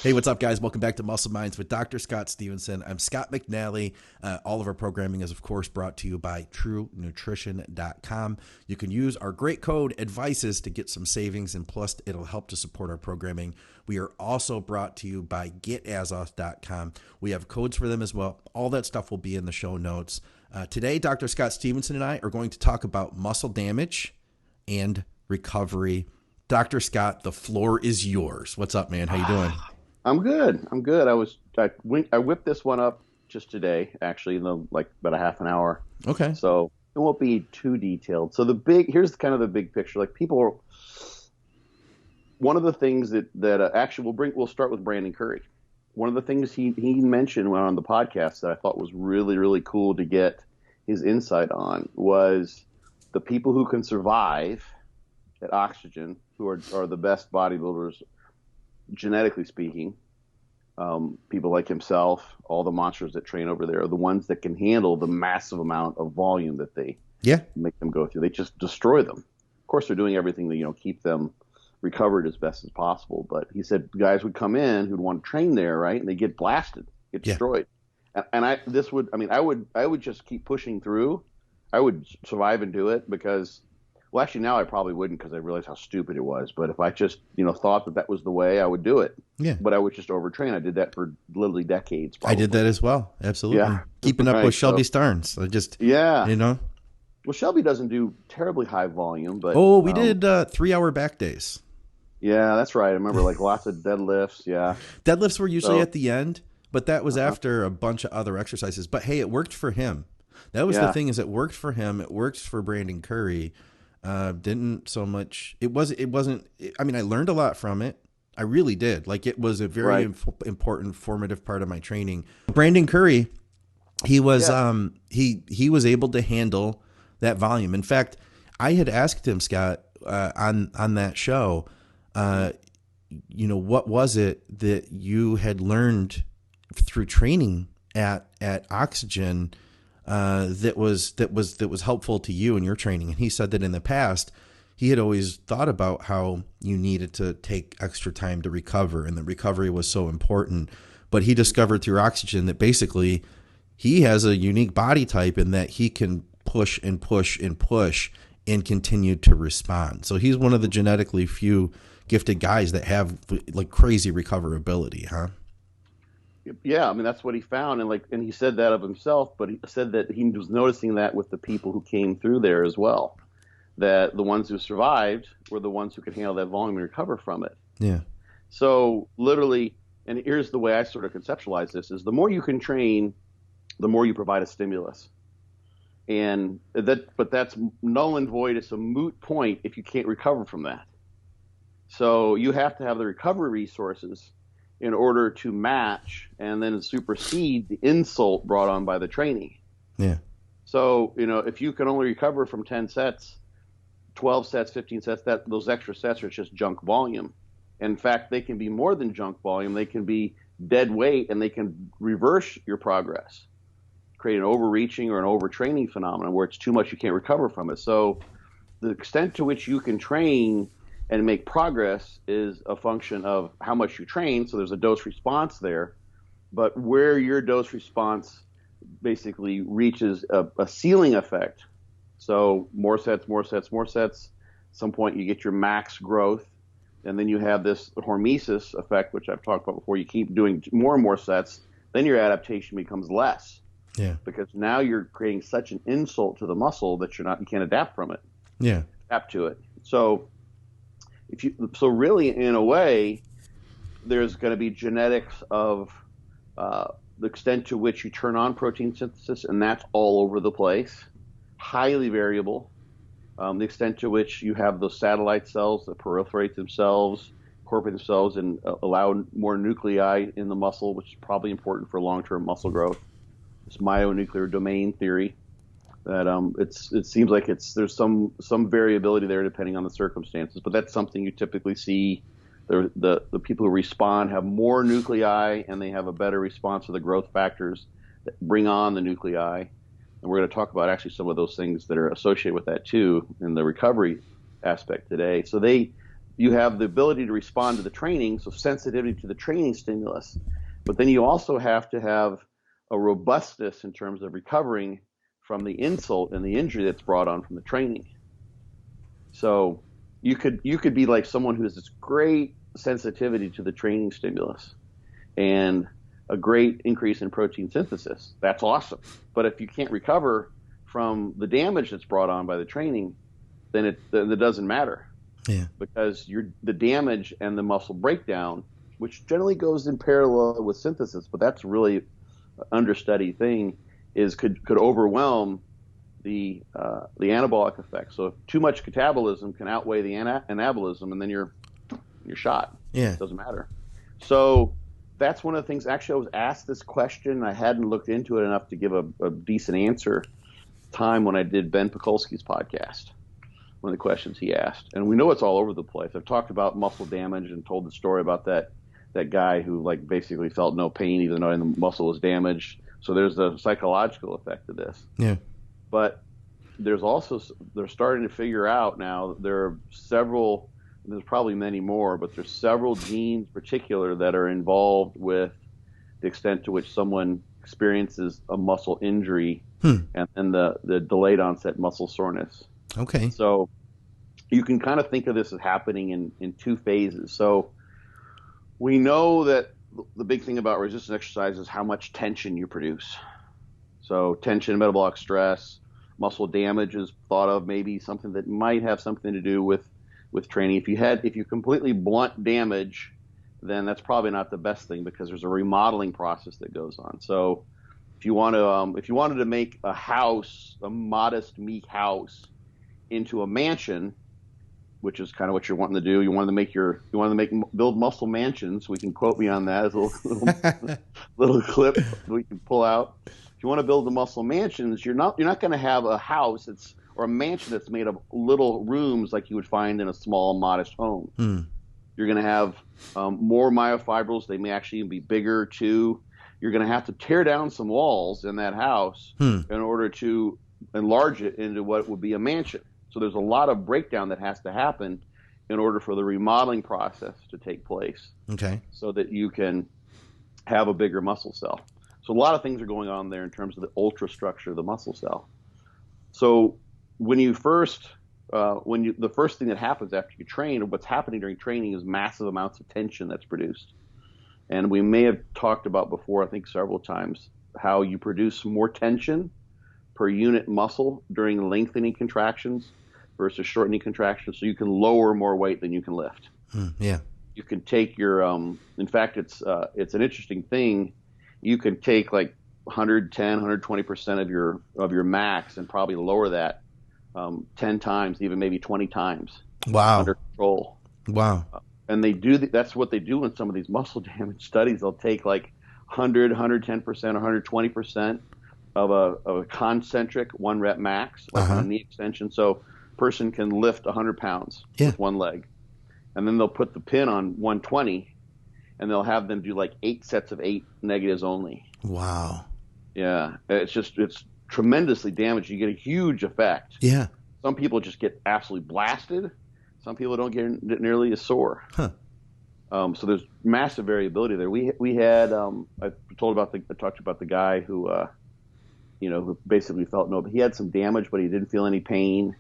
Hey, what's up, guys? Welcome back to Muscle Minds with Dr. Scott Stevenson. I'm Scott McNally. All of our programming is, of course, brought to you by TrueNutrition.com. You can use our great code ADVICES to get some savings, and plus, it'll help to support our programming. We are also brought to you by GetAzoth.com. We have codes for them as well. All that stuff will be in the show notes. Today, Dr. Scott Stevenson and I are going to talk about muscle damage and recovery. Dr. Scott, the floor is yours. What's up, man? How you doing? I'm good. I whipped this one up just today, actually, like about a half an hour. Okay. So it won't be too detailed. So here's kind of the big picture. Like one of the things that actually we'll start with Brandon Curry. One of the things he mentioned when on the podcast that I thought was really, really cool to get his insight on was the people who can survive at oxygen, who are the best bodybuilders, genetically speaking. People like himself, all the monsters that train over there, are the ones that can handle the massive amount of volume that they make them go through. They just destroy them. Of course, they're doing everything to keep them recovered as best as possible. But he said guys would come in who'd want to train there, right, and they get blasted, get destroyed. And I would just keep pushing through. I would survive and do it because. Well, actually, now I probably wouldn't because I realized how stupid it was. But if I just, thought that was the way, I would do it. Yeah. But I would just overtrain. I did that for literally decades. Probably. I did that as well. Absolutely. Yeah. Keeping up with Shelby Starnes. Well, Shelby doesn't do terribly high volume, but we did 3-hour back days. Yeah, that's right. I remember lots of deadlifts. Yeah. Deadlifts were usually at the end, but that was after a bunch of other exercises. But hey, it worked for him. That was the thing, is it worked for him. It worked for Brandon Curry. Didn't so much. It wasn't. I mean, I learned a lot from it. I really did. It was a very important, formative part of my training. Brandon Curry, he was he was able to handle that volume. In fact, I had asked him, Scott, on that show, what was it that you had learned through training at Oxygen that was helpful to you in your training? And he said that in the past, he had always thought about how you needed to take extra time to recover, and that recovery was so important. But he discovered through Oxygen that basically he has a unique body type in that he can push and push and push and continue to respond. So he's one of the genetically few gifted guys that have crazy recoverability, huh? Yeah, I mean, that's what he found, and he said that of himself, but he said that he was noticing that with the people who came through there as well, that the ones who survived were the ones who could handle that volume and recover from it. Yeah. So literally, and here's the way I sort of conceptualize this, is the more you can train, the more you provide a stimulus. But that's null and void. It's a moot point if you can't recover from that. So you have to have the recovery resources in order to match and then supersede the insult brought on by the training. Yeah. So, if you can only recover from 10 sets, 12 sets, 15 sets, those extra sets are just junk volume. In fact, they can be more than junk volume. They can be dead weight, and they can reverse your progress, create an overreaching or an overtraining phenomenon where it's too much, you can't recover from it. So the extent to which you can train and make progress is a function of how much you train. So there's a dose response there, but where your dose response basically reaches a ceiling effect. So more sets, more sets, more sets. At some point you get your max growth, and then you have this hormesis effect, which I've talked about before. You keep doing more and more sets, then your adaptation becomes less. Yeah. Because now you're creating such an insult to the muscle that you can't adapt from it. Yeah. Adapt to it. So really, in a way, there's going to be genetics of the extent to which you turn on protein synthesis, and that's all over the place, highly variable. The extent to which you have those satellite cells that proliferate themselves, incorporate themselves, and allow more nuclei in the muscle, which is probably important for long-term muscle growth. This myonuclear domain theory. That it seems like there's some variability there depending on the circumstances, but that's something you typically see. The people who respond have more nuclei, and they have a better response to the growth factors that bring on the nuclei. And we're going to talk about actually some of those things that are associated with that too in the recovery aspect today. So you have the ability to respond to the training, so sensitivity to the training stimulus, but then you also have to have a robustness in terms of recovering from the insult and the injury that's brought on from the training. So you could be like someone who has this great sensitivity to the training stimulus and a great increase in protein synthesis. That's awesome. But if you can't recover from the damage that's brought on by the training, then it doesn't matter. Yeah. Because the damage and the muscle breakdown, which generally goes in parallel with synthesis, but that's really an understudied thing, could overwhelm the anabolic effect. So if too much catabolism can outweigh the anabolism, and then you're shot. Yeah. It doesn't matter. So that's one of the things. Actually, I was asked this question. I hadn't looked into it enough to give a decent answer. Time when I did Ben Pekulski's podcast, one of the questions he asked, and we know it's all over the place. I've talked about muscle damage and told the story about that guy who like basically felt no pain even though the muscle was damaged. So there's the psychological effect of this. Yeah. But they're starting to figure out now, there's probably many more, but there's several genes in particular that are involved with the extent to which someone experiences a muscle injury and the delayed onset muscle soreness. Okay. So you can kind of think of this as happening in two phases. So we know that the big thing about resistance exercise is how much tension you produce. So tension, metabolic stress, muscle damage is thought of maybe something that might have something to do with training. If you completely blunt damage, then that's probably not the best thing because there's a remodeling process that goes on. So if you wanted to make a house, a modest meek house, into a mansion, which is kind of what you're wanting to do, you want to build muscle mansions. We can quote me on that as a little clip we can pull out. If you want to build the muscle mansions, you're not going to have a house or a mansion that's made of little rooms like you would find in a small, modest home. You're going to have more myofibrils. They may actually even be bigger too. You're going to have to tear down some walls in that house in order to enlarge it into what would be a mansion. So there's a lot of breakdown that has to happen in order for the remodeling process to take place. Okay. So that you can have a bigger muscle cell. So a lot of things are going on there in terms of the ultrastructure of the muscle cell. So when the first thing that happens after you train, or what's happening during training, is massive amounts of tension that's produced. And we may have talked about before, I think several times, how you produce more tension per unit muscle during lengthening contractions versus shortening contractions, so you can lower more weight than you can lift. Yeah. You can take your in fact, it's an interesting thing. You can take like 110, 120% of your max and probably lower that 10 times, even maybe 20 times. Wow. Under control. Wow. And they do that's what they do in some of these muscle damage studies. They'll take like 100, 110%, 120% of a concentric 1 rep max, like on a knee extension. So person can lift 100 pounds with one leg. And then they'll put the pin on 120 and they'll have them do like 8 sets of 8 negatives only. Wow. Yeah. It's tremendously damaging. You get a huge effect. Yeah. Some people just get absolutely blasted. Some people don't get nearly as sore. Huh. So there's massive variability there. We had I talked about the guy who who basically felt no, but he had some damage, but he didn't feel any pain.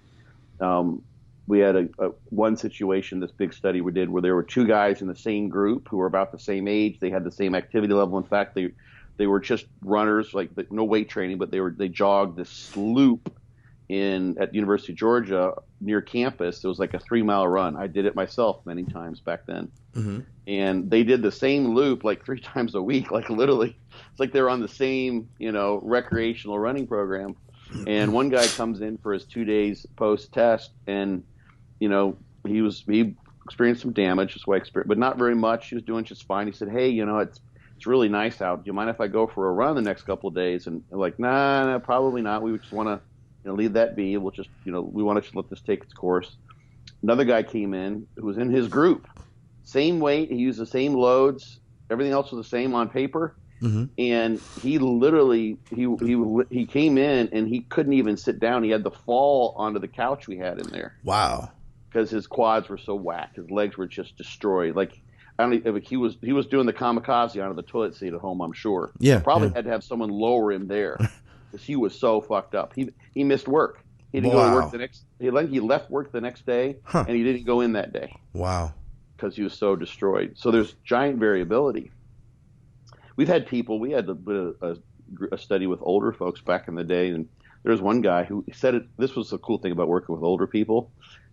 We had one situation, this big study we did, where there were 2 guys in the same group who were about the same age. They had the same activity level. In fact, they were just runners, like no weight training, but they jogged this loop at the University of Georgia near campus. It was like a 3-mile run. I did it myself many times back then. Mm-hmm. And they did the same loop like 3 times a week, like literally. It's like they're on the same, recreational running program. And one guy comes in for his 2 days post-test, and, he experienced some damage, but not very much. He was doing just fine. He said, hey, it's really nice out. Do you mind if I go for a run the next couple of days? And they're like, nah, probably not. We just want to leave that be. We'll just, we want to just let this take its course. Another guy came in who was in his group. Same weight. He used the same loads. Everything else was the same on paper. Mm-hmm. And he literally, he came in and he couldn't even sit down. He had to fall onto the couch we had in there. Wow. because his quads were so whacked. His legs were just destroyed. Like, I don't know, he was doing the kamikaze out of the toilet seat at home, I'm sure. Yeah. Probably had to have someone lower him there because he was so fucked up. He missed work. He didn't go to work the next. He left work the next day, and he didn't go in that day. Wow. Because he was so destroyed. So there's giant variability. We had a study with older folks back in the day, and there was one guy who said this was the cool thing about working with older people.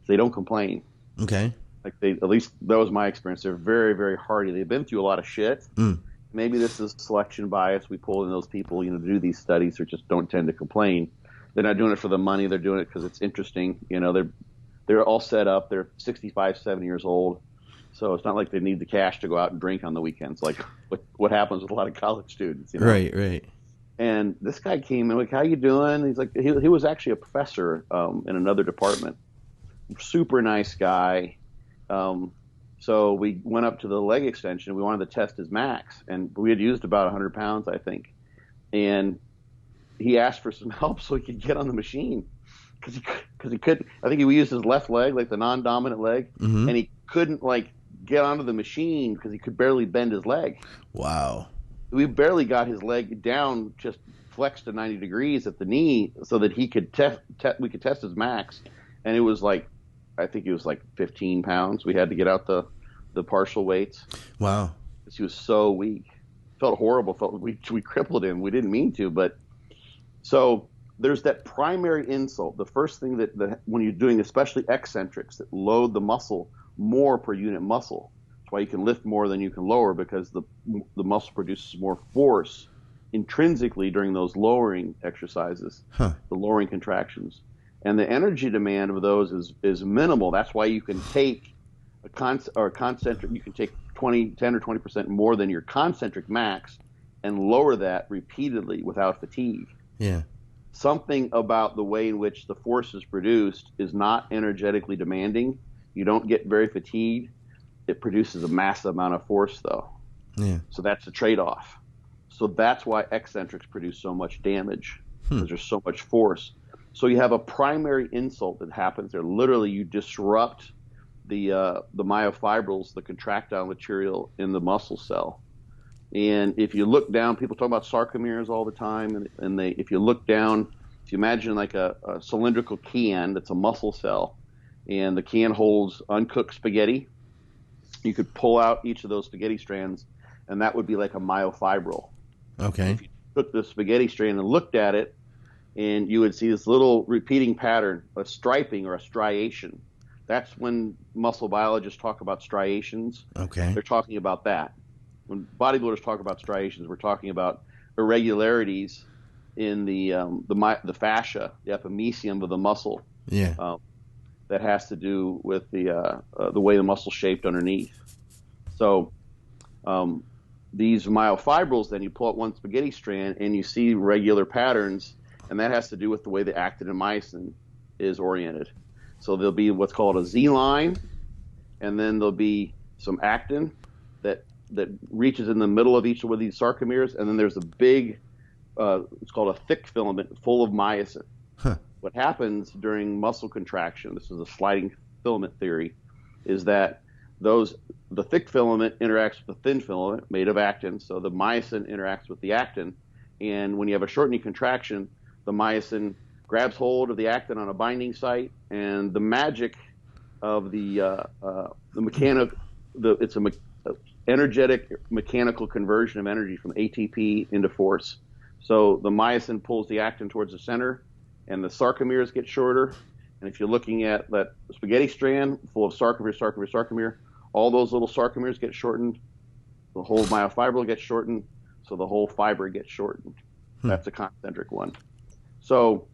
They don't complain. Okay. Like at least that was my experience. They're very, very hardy. They've been through a lot of shit. Maybe this is selection bias. We pull in those people, to do these studies or just don't tend to complain. They're not doing it for the money. They're doing it because it's interesting. They're all set up. They're 65, 70 years old. So it's not like they need the cash to go out and drink on the weekends, like what happens with a lot of college students. Right. And this guy came in, like, how you doing? He's like, he was actually a professor in another department. Super nice guy. So we went up to the leg extension. We wanted to test his max, and we had used about 100 pounds, I think. And he asked for some help so he could get on the machine because he couldn't. I think he used his left leg, like the non-dominant leg, and he couldn't get onto the machine because he could barely bend his leg. Wow. We barely got his leg down, just flexed to 90 degrees at the knee so that he could we could test his max. And it was I think it was 15 pounds. We had to get out the partial weights. Wow. Because he was so weak. Felt horrible. We crippled him. We didn't mean to, but so there's that primary insult. The first thing that when you're doing especially eccentrics that load the muscle more per unit muscle. That's why you can lift more than you can lower, because the muscle produces more force intrinsically during those lowering exercises, the lowering contractions. And the energy demand of those is minimal. That's why you can take a concentric, you can take 10 or 20% more than your concentric max and lower that repeatedly without fatigue. Yeah. Something about the way in which the force is produced is not energetically demanding. You don't get very fatigued. It produces a massive amount of force, though. Yeah. So that's a trade-off. So that's why eccentrics produce so much damage, because there's so much force. So you have a primary insult that happens there. Literally, you disrupt the myofibrils, the contractile material in the muscle cell. And if you look down, people talk about sarcomeres all the time. And if you look down, if you imagine like a cylindrical can that's a muscle cell, and the can holds uncooked spaghetti, you could pull out each of those spaghetti strands, and that would be like a myofibril. Okay. If you took the spaghetti strand and looked at it, and you would see this little repeating pattern, a striping or a striation. That's when muscle biologists talk about striations. Okay. They're talking about that. When bodybuilders talk about striations, we're talking about irregularities in the fascia, the epimysium of the muscle. Yeah. That has to do with the way the muscle's shaped underneath. So these myofibrils, then you pull out one spaghetti strand and you see regular patterns, and that has to do with the way the actin and myosin is oriented. So there'll be what's called a Z line, and then there'll be some actin that reaches in the middle of each of these sarcomeres, and then there's a big, it's called a thick filament full of myosin. What happens during muscle contraction, this is a sliding filament theory, is that the thick filament interacts with the thin filament made of actin, so the myosin interacts with the actin, and when you have a shortening contraction, the myosin grabs hold of the actin on a binding site, and the magic of it's an energetic mechanical conversion of energy from ATP into force. So the myosin pulls the actin towards the center, and the sarcomeres get shorter. And if you're looking at that spaghetti strand full of sarcomere, all those little sarcomeres get shortened. The whole myofibril gets shortened, so the whole fiber gets shortened. That's a concentric one. So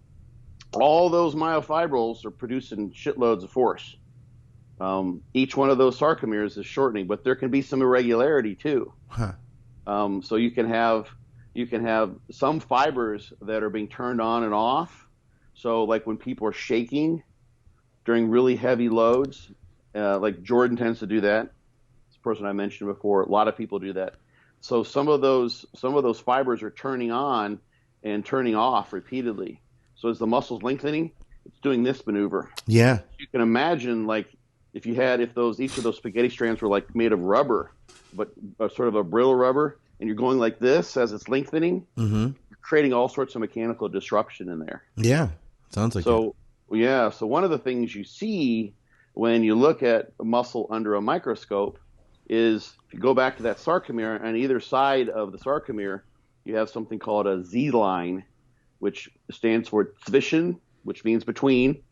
all those myofibrils are producing shitloads of force. Each one of those sarcomeres is shortening, but there can be some irregularity too. So you can have some fibers that are being turned on and off. So like when people are shaking during really heavy loads, like Jordan tends to do that. This person I mentioned before, a lot of people do that. So some of those fibers are turning on and turning off repeatedly. So as the muscle's lengthening, it's doing this maneuver. Yeah. You can imagine like if each of those spaghetti strands were like made of rubber, but sort of a brittle rubber, and you're going like this as it's lengthening, you're creating all sorts of mechanical disruption in there. Yeah, sounds like it. So yeah, so one of the things you see when you look at muscle under a microscope is, if you go back to that sarcomere, on either side of the sarcomere, you have something called a Z line, which stands for zwischen, which means between.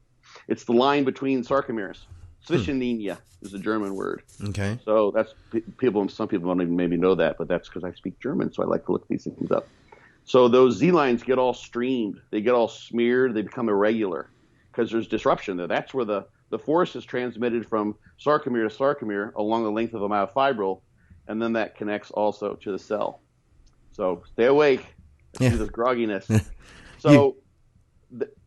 It's the line between sarcomeres. Zwischenlinie is a German word. Okay. So that's some people don't even maybe know that, but that's because I speak German, so I like to look these things up. So those Z lines get all streamed, they get all smeared, they become irregular because there's disruption there. That's where the force is transmitted from sarcomere to sarcomere along the length of a myofibril, and then that connects also to the cell. So stay awake. I see this grogginess. So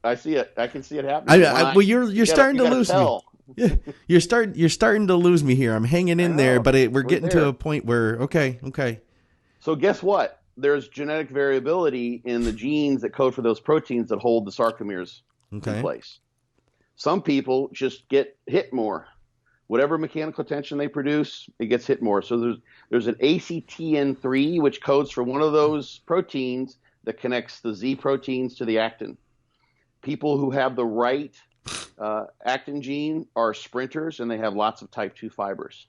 I see it. I can see it happening. Well, you're starting to lose me. Yeah, you're starting to lose me here. I'm hanging in there, but we're getting to a point where okay. So guess what? There's genetic variability in the genes that code for those proteins that hold the sarcomeres in place. Some people just get hit more. Whatever mechanical tension they produce, it gets hit more. So there's an ACTN3, which codes for one of those proteins that connects the Z proteins to the actin. People who have the right actin gene are sprinters, and they have lots of type 2 fibers.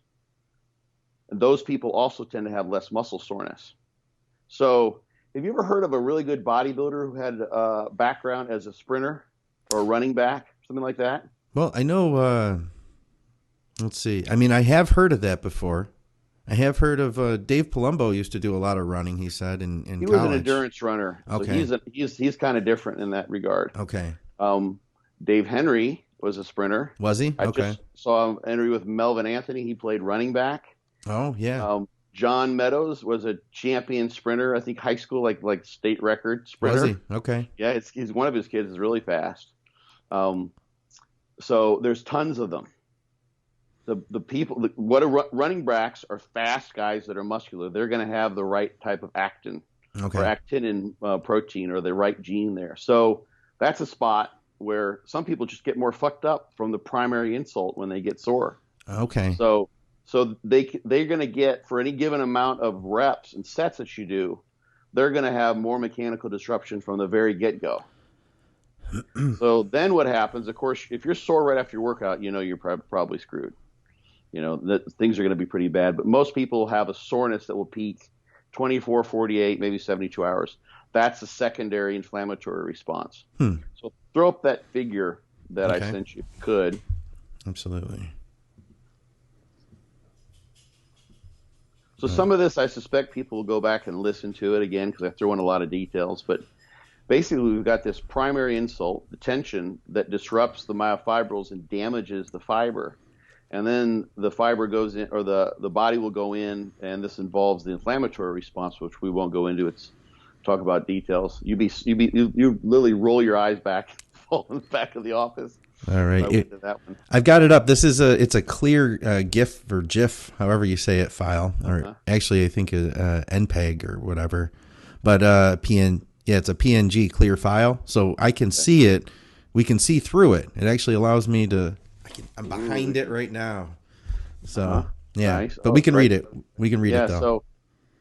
And those people also tend to have less muscle soreness. So have you ever heard of a really good bodybuilder who had a background as a sprinter or a running back, something like that? Well, I know, let's see. I mean, I have heard of that before. I have heard of Dave Palumbo used to do a lot of running, he said, in college. He was an endurance runner. Okay. So he's kind of different in that regard. Okay. Dave Henry was a sprinter. Was he? I just saw an interview with Melvin Anthony. He played running back. Oh, yeah. John Meadows was a champion sprinter. I think high school, like state record sprinter. Was he? Okay. Yeah, he's one of his kids is really fast. So there's tons of them. The people, running backs are fast guys that are muscular. They're going to have the right type of actin or actinin protein or the right gene there. So that's a spot where some people just get more fucked up from the primary insult when they get sore. Okay. So they're going to get, for any given amount of reps and sets that you do, they're going to have more mechanical disruption from the very get-go. So then what happens, of course, if you're sore right after your workout, you're probably screwed. Things are going to be pretty bad. But most people have a soreness that will peak 24, 48, maybe 72 hours. That's a secondary inflammatory response. So throw up that figure that I sent you, if you could. Absolutely. So some of this, I suspect people will go back and listen to it again because I throw in a lot of details. But basically, we've got this primary insult, the tension that disrupts the myofibrils and damages the fiber. And then the fiber goes in, or the body will go in, and this involves the inflammatory response, which we won't go into. It's talk about details. You literally roll your eyes back, fall in the back of the office. All right, I've got it up. It's a clear GIF or GIF, however you say it, file, or actually I think NPEG or whatever, but it's a PNG clear file, so I can see it. We can see through it. It actually allows me to. I'm behind it right now, so nice. But we can read it. We can read it though.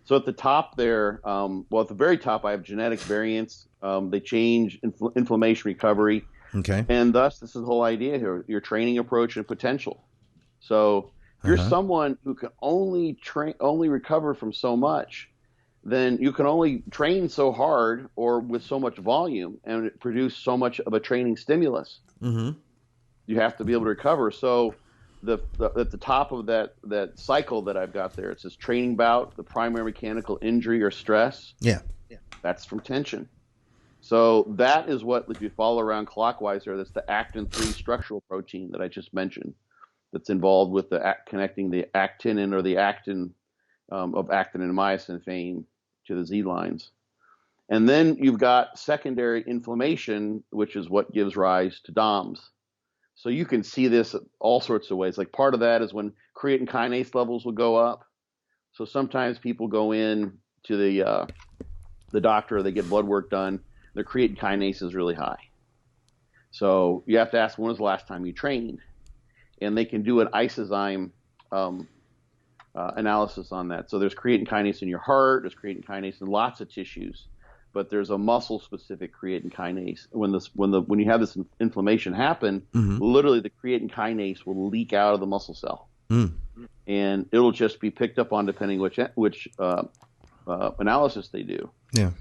So at the top there, at the very top, I have genetic variants. They change inflammation recovery. Okay. And thus, this is the whole idea here: your training approach and potential. So if you're someone who can only recover from so much, then you can only train so hard or with so much volume and produce so much of a training stimulus. Mm-hmm. You have to be able to recover. So at the top of that cycle that I've got there, it says training bout, the primary mechanical injury or stress. Yeah. That's from tension. So that is what, if you follow around clockwise there, that's the actin-3 structural protein that I just mentioned that's involved with connecting the actinin or the actin of actin and myosin fame to the Z lines. And then you've got secondary inflammation, which is what gives rise to DOMS. So you can see this all sorts of ways. Like part of that is when creatine kinase levels will go up. So sometimes people go in to the doctor, they get blood work done, their creatine kinase is really high. So you have to ask, when was the last time you trained? and they can do an isozyme analysis on that. So there's creatine kinase in your heart, there's creatine kinase in lots of tissues, but there's a muscle-specific creatine kinase. When you have this inflammation happen, literally the creatine kinase will leak out of the muscle cell, and it'll just be picked up on depending which analysis they do. Yeah.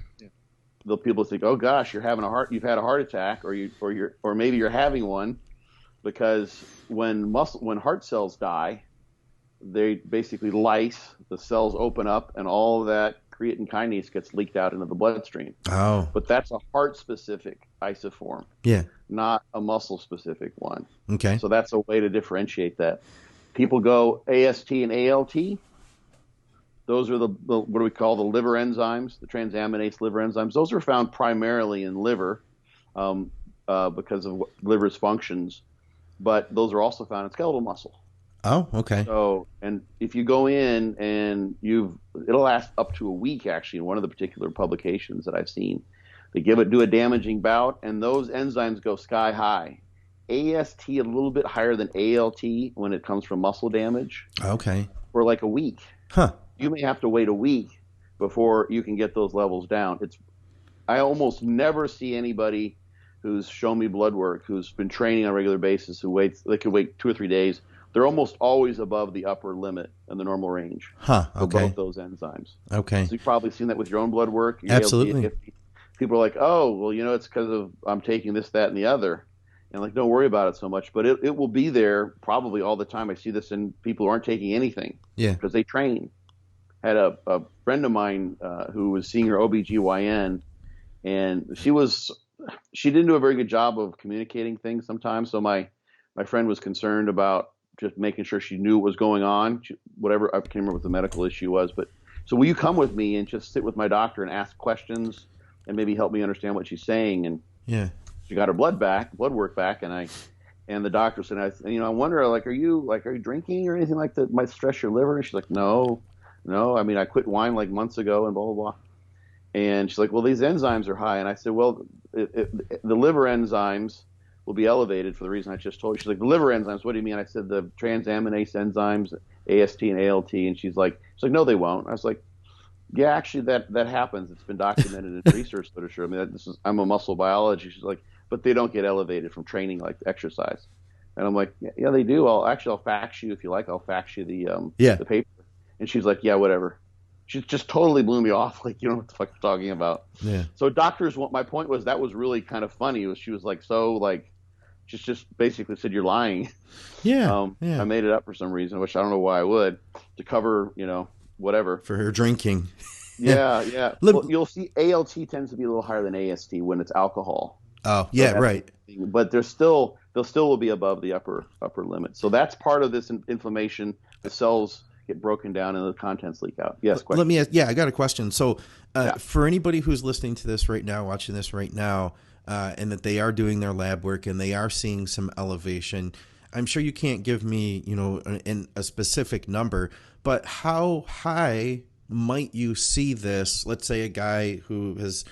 The people think, oh gosh, you've had a heart attack, or maybe you're having one, because when heart cells die, they basically lyse, the cells open up, and all of that creatine kinase gets leaked out into the bloodstream. Oh. But that's a heart-specific isoform, not a muscle-specific one. Okay. So that's a way to differentiate that. People go AST and ALT. Those are the what do we call the liver enzymes, the transaminase liver enzymes. Those are found primarily in liver because of liver's functions, but those are also found in skeletal muscle. Oh, okay. So, and if you go in and it'll last up to a week, actually, in one of the particular publications that I've seen. They do a damaging bout, and those enzymes go sky high. AST a little bit higher than ALT when it comes from muscle damage. Okay. For like a week. Huh. You may have to wait a week before you can get those levels down. I almost never see anybody who's shown me blood work, who's been training on a regular basis, they could wait 2 or 3 days. They're almost always above the upper limit in the normal range for both those enzymes. Okay. So you've probably seen that with your own blood work. Absolutely. People are like, oh, well, it's because of I'm taking this, that, and the other. And like, don't worry about it so much. But it will be there probably all the time. I see this in people who aren't taking anything because they train. Had a friend of mine who was seeing her OBGYN, and she didn't do a very good job of communicating things sometimes. So my friend was concerned about just making sure she knew what was going on, whatever. I can't remember what the medical issue was, but so will you come with me and just sit with my doctor and ask questions and maybe help me understand what she's saying? And she got her blood work back, and the doctor said, I wonder, like, are you drinking or anything like that might stress your liver? And she's like, no, I mean, I quit wine like months ago and blah, blah, blah. And she's like, well, these enzymes are high. And I said, well, the liver enzymes will be elevated for the reason I just told you. She's like, the liver enzymes, what do you mean? I said, the transaminase enzymes, AST and ALT. And she's like, no, they won't. I was like, yeah, actually that happens. It's been documented in research literature. I mean, I'm a muscle biology. She's like, but they don't get elevated from training like exercise. And I'm like, yeah, they do. I'll fax you if you like. I'll fax you the paper. And she's like, yeah, whatever. She just totally blew me off. Like, you know what the fuck you're talking about. Yeah. So my point was that was really kind of funny. She was like, just basically said, you're lying. Yeah. I made it up for some reason, which I don't know why I would, to cover, whatever. For her drinking. Yeah. Well, you'll see ALT tends to be a little higher than AST when it's alcohol. Oh, yeah, right. But they'll still will be above the upper limit. So that's part of this inflammation. The cells get broken down and the contents leak out. Yes, question. Let me ask, I got a question. So for anybody who's listening to this right now, watching this right now, and that they are doing their lab work and they are seeing some elevation, I'm sure you can't give me, a specific number, but how high might you see this? Let's say a guy who has,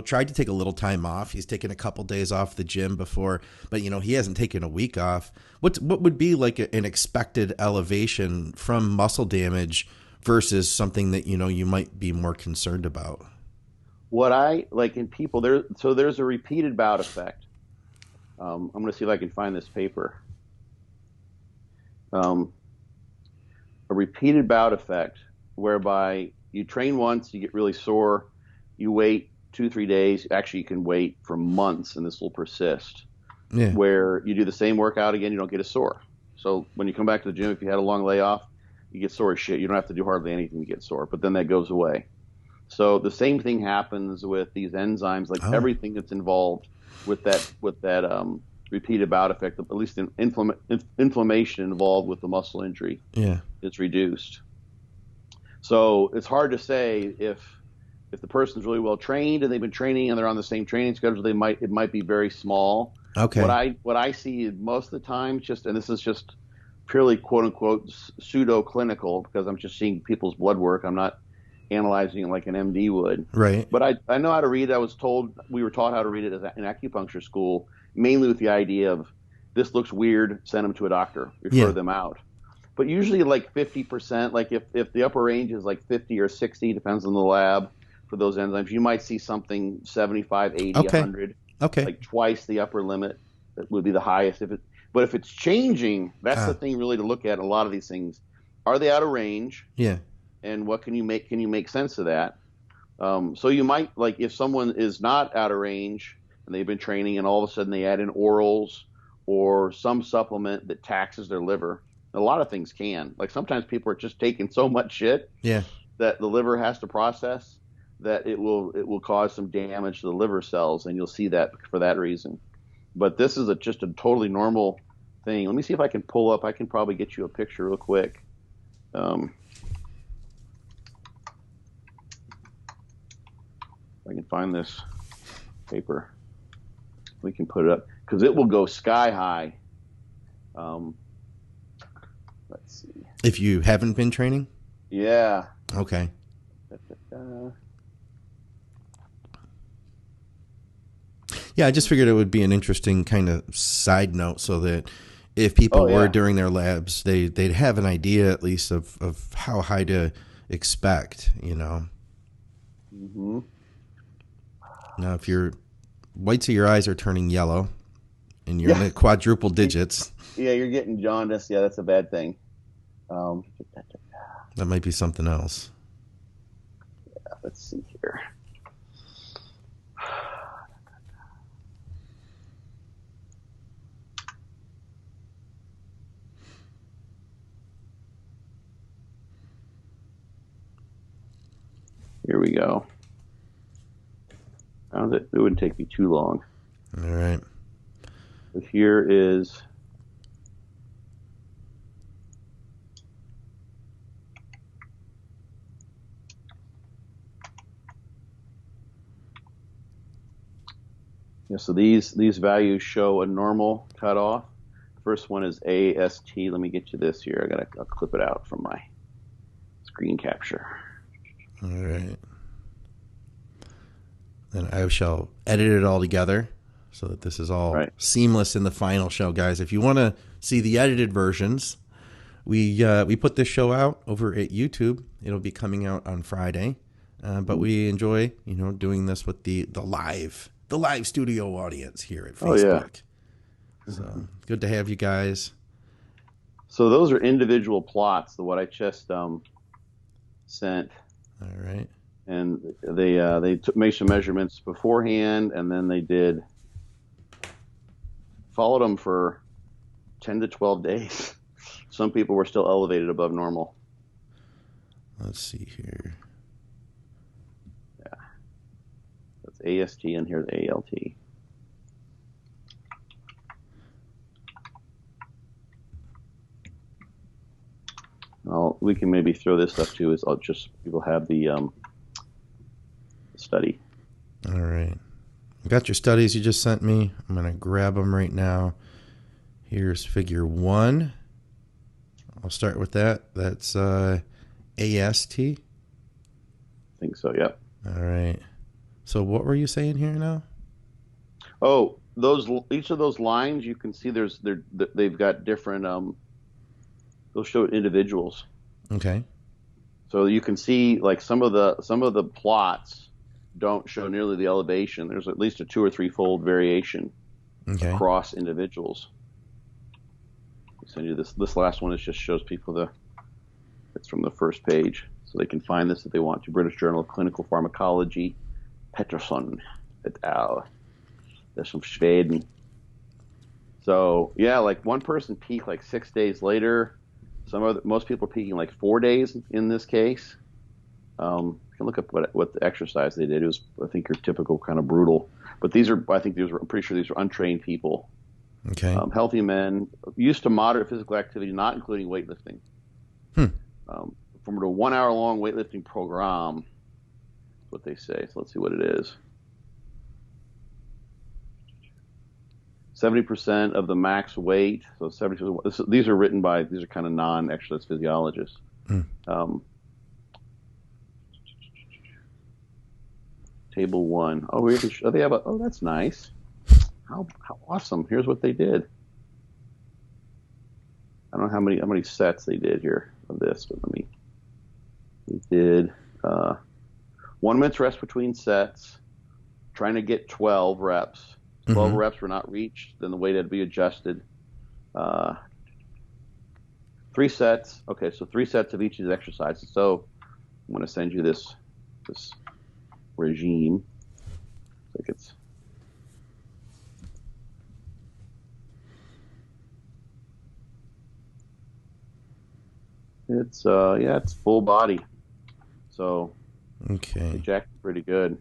tried to take a little time off. He's taken a couple days off the gym before, but he hasn't taken a week off. What would be like an expected elevation from muscle damage versus something that, you might be more concerned about? What I like in people there's a repeated bout effect. I'm going to see if I can find this paper. A repeated bout effect whereby you train once, you get really sore, you wait 2-3 days. Actually, you can wait for months, and this will persist. Yeah. Where you do the same workout again, you don't get as sore. So when you come back to the gym, if you had a long layoff, you get sore as shit. You don't have to do hardly anything to get sore, but then that goes away. So the same thing happens with these enzymes, like everything that's involved with that repeated bout effect, at least inflammation involved with the muscle injury, is reduced. So it's hard to say if the person's really well trained and they've been training and they're on the same training schedule, it might be very small. Okay. What I see most of the time, and this is just purely quote unquote pseudo clinical because I'm just seeing people's blood work. I'm not analyzing it like an MD would. Right. But I know how to read it. We were taught how to read it in acupuncture school, mainly with the idea of this looks weird, send them to a doctor, refer Yeah. them out. But usually like 50%, like if the upper range is like 50 or 60, depends on the lab for those enzymes, you might see something 75, 80, Okay. 100, Okay. like twice the upper limit. That would be the highest. But if it's changing, that's the thing really to look at. A lot of these things, are they out of range? Yeah. And what can you make? Can you make sense of that? So you might, like, if someone is not out of range and they've been training and all of a sudden they add in orals or some supplement that taxes their liver. A lot of things can. Like sometimes people are just taking so much shit Yeah. that the liver has to process that it will cause some damage to the liver cells, and you'll see that for that reason. But this is just a totally normal thing. Let me see if I can pull up. I can probably get you a picture real quick. I can find this paper. We can put it up because it will go sky high. Let's see. If you haven't been training? Yeah. Okay. Yeah, I just figured it would be an interesting kind of side note so that if people were during their labs, they'd have an idea at least of how high to expect, you know. Mm-hmm. Now, if your whites of your eyes are turning yellow and you're in the quadruple digits. Yeah, you're getting jaundice. Yeah, that's a bad thing. That might be something else. Yeah, let's see here. Here we go. It wouldn't take me too long. All right. So here is so these values show a normal cutoff. First one is AST. Let me get you this here. I'll clip it out from my screen capture. All right. Then I shall edit it all together so that this is all seamless in the final show, guys. If you want to see the edited versions, we put this show out over at YouTube. It'll be coming out on Friday, but we enjoy doing this with the live studio audience here at Facebook. So good to have you guys. So those are individual plots. What I just sent. All right. And they made some measurements beforehand, and then they followed them for 10 to 12 days. Some people were still elevated above normal. Let's see here. Yeah. That's AST, and here's ALT. Well, we can maybe throw this up too. People have the study. All right. I got your studies you just sent me. I'm going to grab them right now. Here's figure 1. I'll start with that. That's AST. I think so, yep. All right. So what were you saying here now? Oh, each of those lines, you can see they've got different those show individuals. Okay. So you can see like some of the plots don't show nearly the elevation. There's at least a 2 or 3-fold variation across individuals. I'll send you this last one. It just shows people it's from the first page, so they can find this if they want to. British Journal of Clinical Pharmacology, Pettersson et al. That's from Sweden. So yeah, like one person peaked like 6 days later. Most people are peaking like 4 days in this case. You can look up what the exercise they did. It was, I think, your typical kind of brutal. But I'm pretty sure these are untrained people. Okay. Healthy men used to moderate physical activity, not including weightlifting. From a 1 hour long weightlifting program, that's what they say. So let's see what it is. 70% of the max weight. So 70%. These are kind of non-exercise physiologists. Table 1. Oh, that's nice. How awesome. Here's what they did. I don't know how many sets they did here of this, but they did 1 minute's rest between sets, trying to get 12 reps. 12 reps were not reached, then the weight had to be adjusted. 3 sets. Okay, so 3 sets of each of these exercises. So I'm going to send you this regime. I think it's full body. So Okay. Jack's pretty good.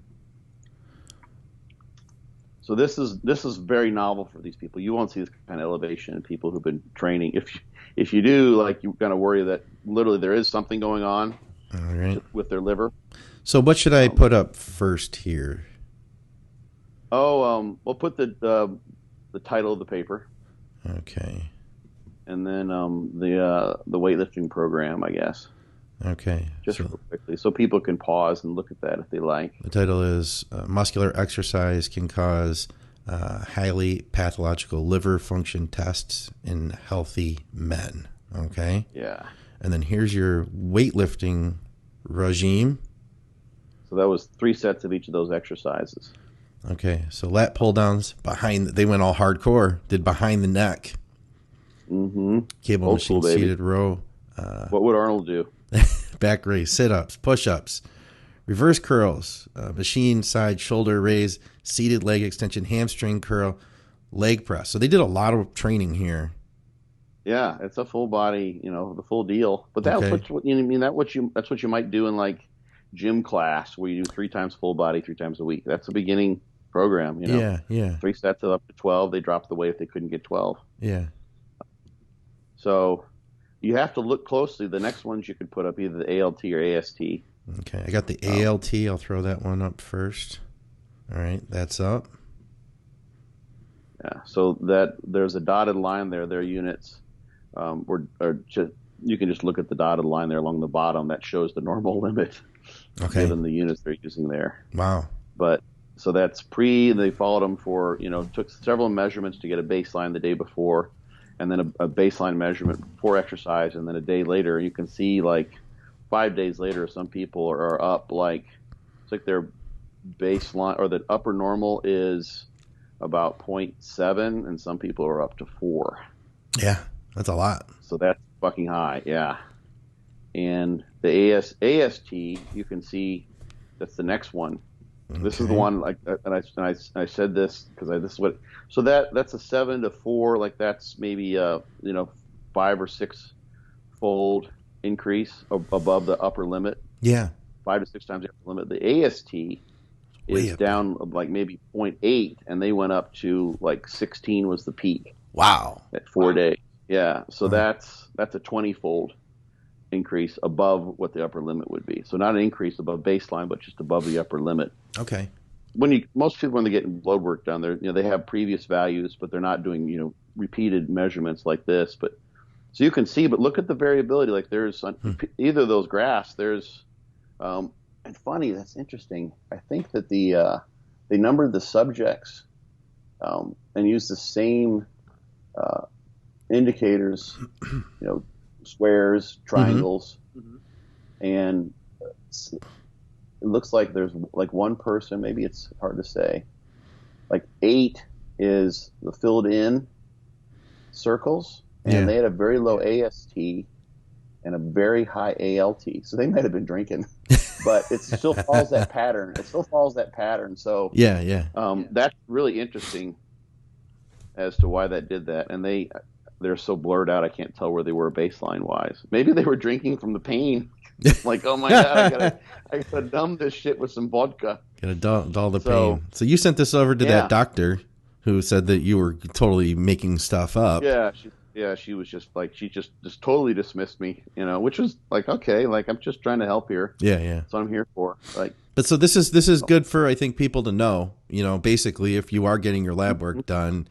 So this is very novel for these people. You won't see this kind of elevation in people who've been training. If you do, like, you kind of worry that literally there is something going on with their liver. So what should I put up first here? We'll put the title of the paper. Okay. And then the weightlifting program, I guess. Okay. Just real quickly, so people can pause and look at that if they like. The title is Muscular Exercise Can Cause Highly Pathological Liver Function Tests in Healthy Men. Okay? Yeah. And then here's your weightlifting regime. So that was 3 sets of each of those exercises. Okay. So lat pull downs they went all hardcore, did behind the neck. Mm-hmm. Cable Old machine school, baby. seated row. What would Arnold do? Back raise, sit-ups, push-ups, reverse curls, machine side shoulder raise, seated leg extension, hamstring curl, leg press. So they did a lot of training here. Yeah, it's a full body, the full deal. But that's that's what you might do in like gym class where you do 3 times full body 3 times a week. That's a beginning program, Yeah. 3 sets of up to 12. They dropped the weight if they couldn't get 12. Yeah. So you have to look closely. The next ones you could put up either the ALT or AST. Okay, I got the ALT. I'll throw that one up first. All right, that's up. Yeah, so that there's a dotted line there. Their units, you can just look at the dotted line there along the bottom. That shows the normal limit, given the units they're using there. Wow. But so that's they followed them for, took several measurements to get a baseline the day before, and then a baseline measurement before exercise, and then a day later. You can see, like, 5 days later, some people are up, like, it's like their baseline or the upper normal is about 0.7, and some people are up to 4. Yeah, that's a lot. So that's fucking high, yeah. And the AST, you can see that's the next one. Okay. This is the one, like, and I said this because this is what. So that's a 7 to 4, like that's maybe 5 or 6 fold increase above the upper limit. Yeah, 5 to 6 times the upper limit. The AST is down like maybe 0.8, and they went up to like 16 was the peak. Wow. At 4 days. Yeah. So that's a 20-fold increase above what the upper limit would be. So not an increase above baseline, but just above the upper limit. Okay. Most people, when they get blood work done, they have previous values, but they're not doing repeated measurements like this. But so you can see, but look at the variability. Like there's either of those graphs. There's and funny, that's interesting. I think that they numbered the subjects and used the same indicators, squares, triangles, and it looks like there's like one person, maybe it's hard to say, like 8 is the filled in circles, and they had a very low AST and a very high ALT, so they might have been drinking, but it still follows that pattern. So that's really interesting as to why that did that, and they're so blurred out I can't tell where they were baseline wise. Maybe they were drinking from the pain. Like, oh my god, I gotta numb this shit with some vodka. Gotta dull the pain. So you sent this over to that doctor who said that you were totally making stuff up. She was just like, she just totally dismissed me, which was like, okay, like I'm just trying to help here. Yeah. That's what I'm here for. Like, but so this is good for, I think, people to know. Basically, if you are getting your lab work done,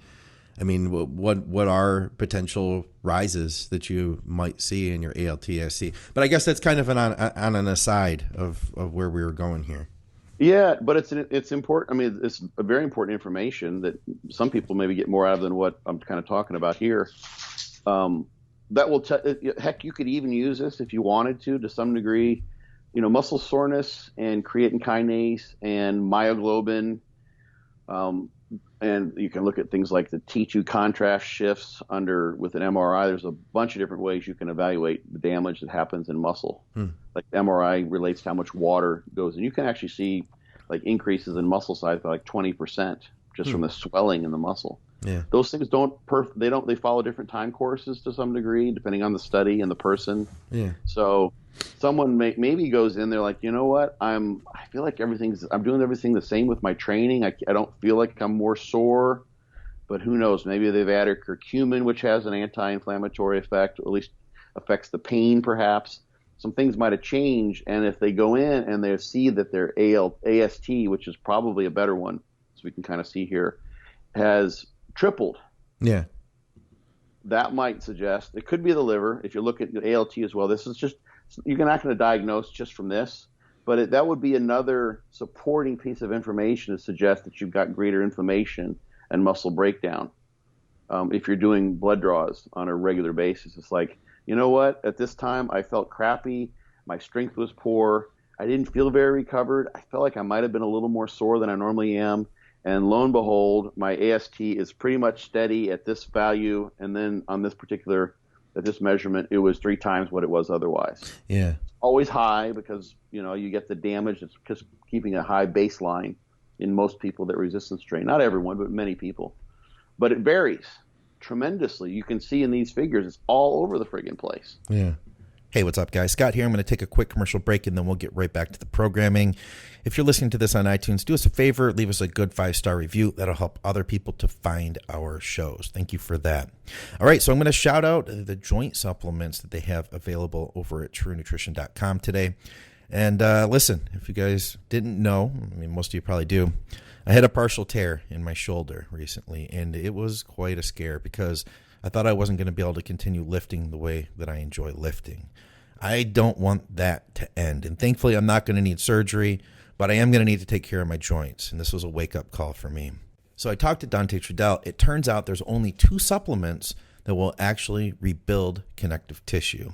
I mean, what are potential rises that you might see in your ALT/AST? But I guess that's kind of on an aside of where we were going here. Yeah, but it's important. I mean, it's a very important information that some people maybe get more out of than what I'm kind of talking about here. that will heck, you could even use this if you wanted to some degree. Muscle soreness and creatine kinase and myoglobin, and you can look at things like the T2 contrast shifts with an MRI. There's a bunch of different ways you can evaluate the damage that happens in muscle. Like MRI relates to how much water goes, and you can actually see like increases in muscle size by like 20% just from the swelling in the muscle. Yeah. Those things they follow different time courses to some degree depending on the study and the person. Yeah. So someone maybe goes in there like, you know what, I feel like I'm doing everything the same with my training. I don't feel like I'm more sore, but who knows? Maybe they've added curcumin, which has an anti-inflammatory effect, or at least affects the pain perhaps. Some things might have changed, and if they go in and they see that their AST, which is probably a better one, so we can kind of see here, has tripled. Yeah. That might suggest it could be the liver. If you look at the ALT as well, this is just, you're not going to diagnose just from this, but that would be another supporting piece of information to suggest that you've got greater inflammation and muscle breakdown. If you're doing blood draws on a regular basis, it's like, you know what, at this time I felt crappy, my strength was poor, I didn't feel very recovered, I felt like I might have been a little more sore than I normally am, and lo and behold, my AST is pretty much steady at this value, and then on this measurement, it was 3 times what it was otherwise. Yeah. Always high because, you get the damage. It's just keeping a high baseline in most people that resistance train. Not everyone, but many people. But it varies tremendously. You can see in these figures, it's all over the friggin' place. Yeah. Hey, what's up, guys? Scott here. I'm going to take a quick commercial break, and then we'll get right back to the programming. If you're listening to this on iTunes, do us a favor, leave us a good 5-star review. That'll help other people to find our shows. Thank you for that. All right, so I'm going to shout out the joint supplements that they have available over at TrueNutrition.com today. And listen, if you guys didn't know, I mean, most of you probably do, I had a partial tear in my shoulder recently, and it was quite a scare because I thought I wasn't going to be able to continue lifting the way that I enjoy lifting. I don't want that to end. And thankfully, I'm not going to need surgery, but I am going to need to take care of my joints. And this was a wake-up call for me. So I talked to Dante Trudell. It turns out there's only 2 supplements that will actually rebuild connective tissue.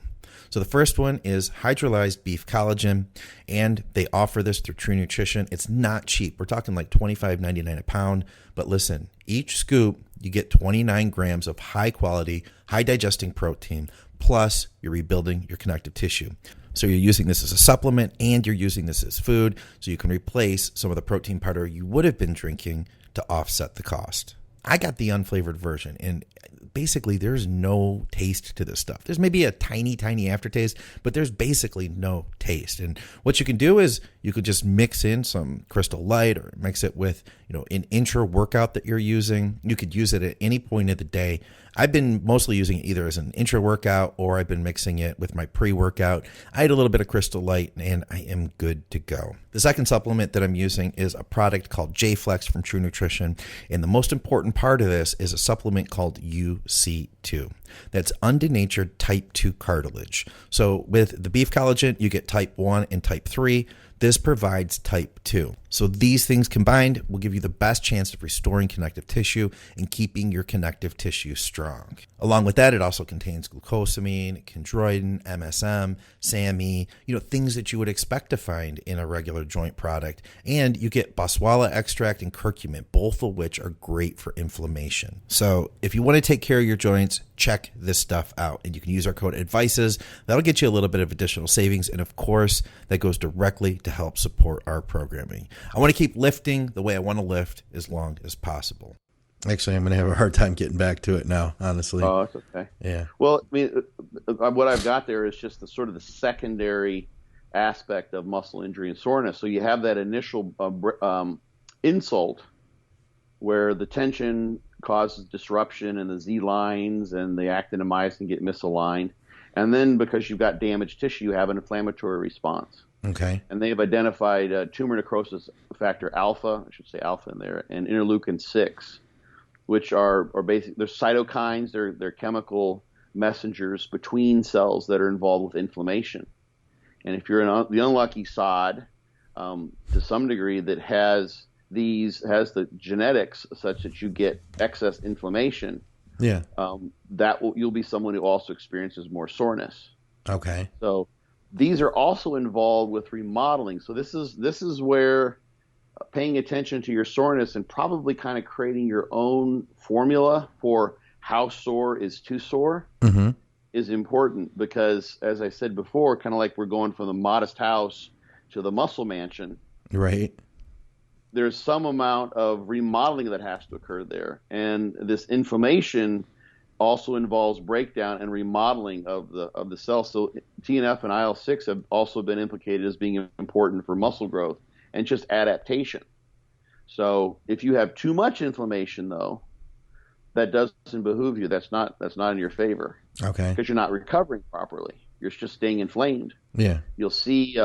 So the first one is Hydrolyzed Beef Collagen, and they offer this through True Nutrition. It's not cheap. We're talking like $25.99 a pound. But listen, each scoop, you get 29 grams of high-quality, high-digesting protein, plus you're rebuilding your connective tissue. So you're using this as a supplement, and you're using this as food, so you can replace some of the protein powder you would have been drinking to offset the cost. I got the unflavored version, and basically there's no taste to this stuff. There's maybe a tiny, tiny aftertaste, but there's basically no taste. And what you can do is you could just mix in some Crystal Light or mix it with, an intra-workout that you're using. You could use it at any point of the day. I've been mostly using it either as an intra-workout or I've been mixing it with my pre-workout. I had a little bit of Crystal Light and I am good to go. The second supplement that I'm using is a product called J-Flex from True Nutrition. And the most important part of this is a supplement called UC2. That's undenatured type 2 cartilage. So with the beef collagen, you get type 1 and type 3. This provides type 2. So these things combined will give you the best chance of restoring connective tissue and keeping your connective tissue strong. Along with that, it also contains glucosamine, chondroitin, MSM, SAMe, things that you would expect to find in a regular joint product. And you get boswellia extract and curcumin, both of which are great for inflammation. So if you want to take care of your joints, check this stuff out. And you can use our code ADVICES. That'll get you a little bit of additional savings. And of course, that goes directly to help support our programming. I want to keep lifting the way I want to lift as long as possible. Actually, I'm going to have a hard time getting back to it now, honestly. Oh, that's okay. Yeah. Well, I mean, what I've got there is just the sort of the secondary aspect of muscle injury and soreness. So you have that initial insult where the tension causes disruption in the Z lines and the actin and myosin get misaligned. And then because you've got damaged tissue, you have an inflammatory response. Okay. And they have identified tumor necrosis factor alpha, I should say alpha in there, and interleukin 6, which are basic. They're cytokines. They're chemical messengers between cells that are involved with inflammation. And if you're the unlucky sod, to some degree, that has the genetics such that you get excess inflammation, Yeah. You'll be someone who also experiences more soreness. Okay. So these are also involved with remodeling. So this is where paying attention to your soreness and probably kind of creating your own formula for how sore is too sore Mm-hmm. is important, because, as I said before, kind of like we're going from the modest house to the muscle mansion. Right. There's some amount of remodeling that has to occur there. And this inflammation also involves breakdown and remodeling of the cells. So TNF and IL-6 have also been implicated as being important for muscle growth and just adaptation. So if you have too much inflammation, though, that doesn't behoove you. That's not in your favor. Okay. Because you're not recovering properly. You're just staying inflamed. Yeah. You'll see,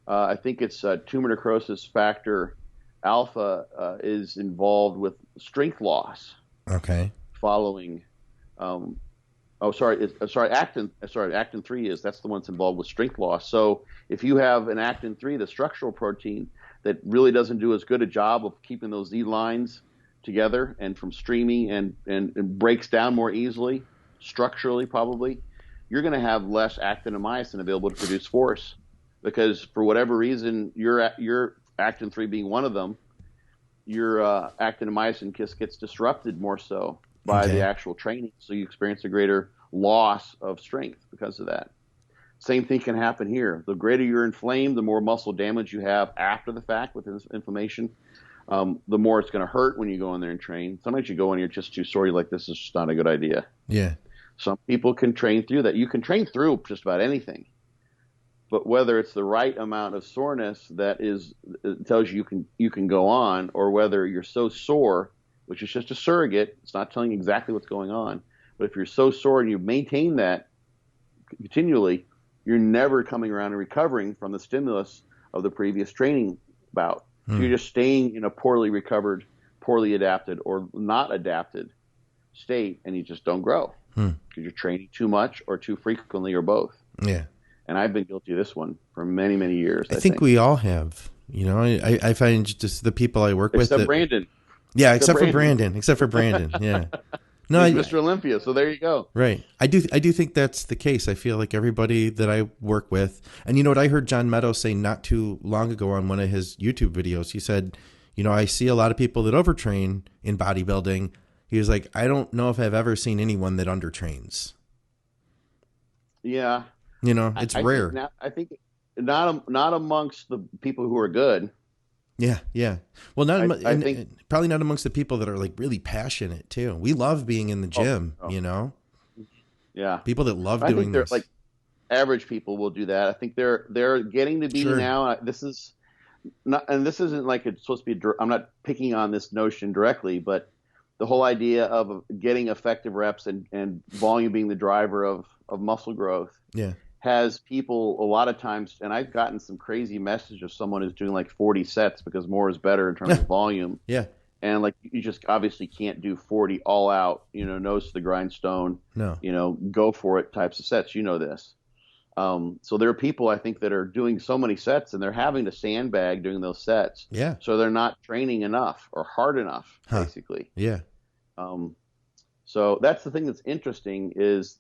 I think it's tumor necrosis factor alpha is involved with strength loss. Okay. Following, actin 3 that's the one that's involved with strength loss. So if you have an actin 3, the structural protein that really doesn't do as good a job of keeping those Z lines together and from streaming and breaks down more easily, structurally probably, you're going to have less actin and myosin available to produce force, because for whatever reason, your actin 3 being one of them, your actin and myosin gets disrupted more so by the actual training. So you experience a greater loss of strength because of that. Same thing can happen here. The greater you're inflamed, the more muscle damage you have after the fact with this inflammation, the more it's going to hurt when you go in there and train. Sometimes you go in, you're just too sore. You're like, this is just not a good idea. Yeah. Some people can train through that. You can train through just about anything. But whether it's the right amount of soreness that tells you you can go on, or whether you're so sore, which is just a surrogate, it's not telling you exactly what's going on. But if you're so sore and you maintain that continually, you're never coming around and recovering from the stimulus of the previous training bout. So you're just staying in a poorly recovered, poorly adapted, or not adapted state, and you just don't grow because you're training too much or too frequently or both. Yeah. And I've been guilty of this one for many, many years. I think we all have. You know, I find just the people I work with. Except Brandon. Yeah, except for Brandon. Yeah. No, He's Mr. Olympia, so there you go. Right. I do think that's the case. I feel like everybody that I work with, and you know what I heard John Meadows say not too long ago on one of his YouTube videos, he said, you know, I see a lot of people that overtrain in bodybuilding. He was like, I don't know if I've ever seen anyone that undertrains. Yeah. You know, it's rare. I think not amongst the people who are good. Yeah. Well, I think probably not amongst the people that are like really passionate too. We love being in the gym, you know. Yeah. People that love doing this. Like average people will do that. I think they're getting to be now. This isn't like it's supposed to be. I'm not picking on this notion directly, but the whole idea of getting effective reps and volume being the driver of muscle growth. Yeah. Has people a lot of times, and I've gotten some crazy message of someone who's doing like 40 sets because more is better in terms of volume. Yeah. And like, you just obviously can't do 40 all out, you know, nose to the grindstone, no, you know, go for it types of sets. You know this. So there are people I think that are doing so many sets and they're having to sandbag doing those sets. Yeah. So they're not training enough or hard enough, basically. Yeah. So that's the thing that's interesting is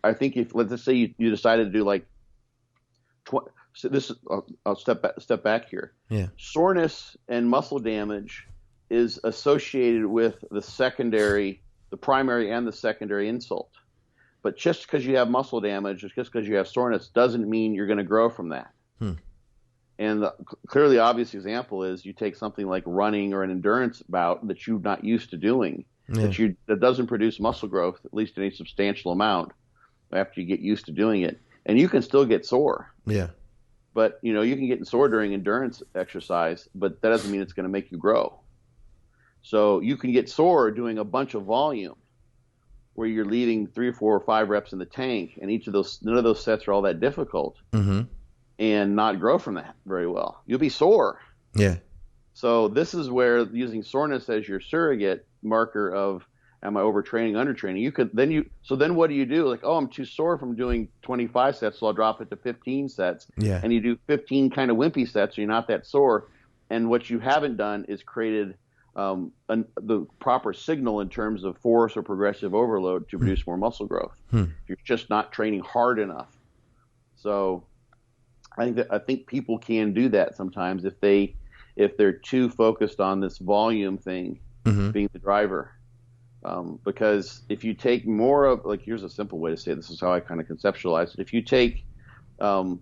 I think if, let's just say you decided to do like, so this is, I'll step back here. Yeah. Soreness and muscle damage is associated with the primary and the secondary insult. But just because you have muscle damage, just because you have soreness, doesn't mean you're going to grow from that. And the clearly obvious example is you take something like running or an endurance bout that you're not used to doing, that doesn't produce muscle growth, at least in a substantial amount, after you get used to doing it, and you can still get sore. Yeah. But, you know, you can get sore during endurance exercise, but that doesn't mean it's going to make you grow. So you can get sore doing a bunch of volume where you're leaving 3 or 4 or 5 reps in the tank, and none of those sets are all that difficult, and not grow from that very well. You'll be sore. Yeah. So this is where using soreness as your surrogate marker of, am I overtraining, undertraining? So then what do you do? Like, oh, I'm too sore from doing 25 sets, so I'll drop it to 15 sets. Yeah. And you do 15 kind of wimpy sets, so you're not that sore. And what you haven't done is created the proper signal in terms of force or progressive overload to produce more muscle growth. You're just not training hard enough. So I think people can do that sometimes if they're too focused on this volume thing being the driver. Because if you take more of, like, here's a simple way to say it, this is how I kind of conceptualize it. If you take a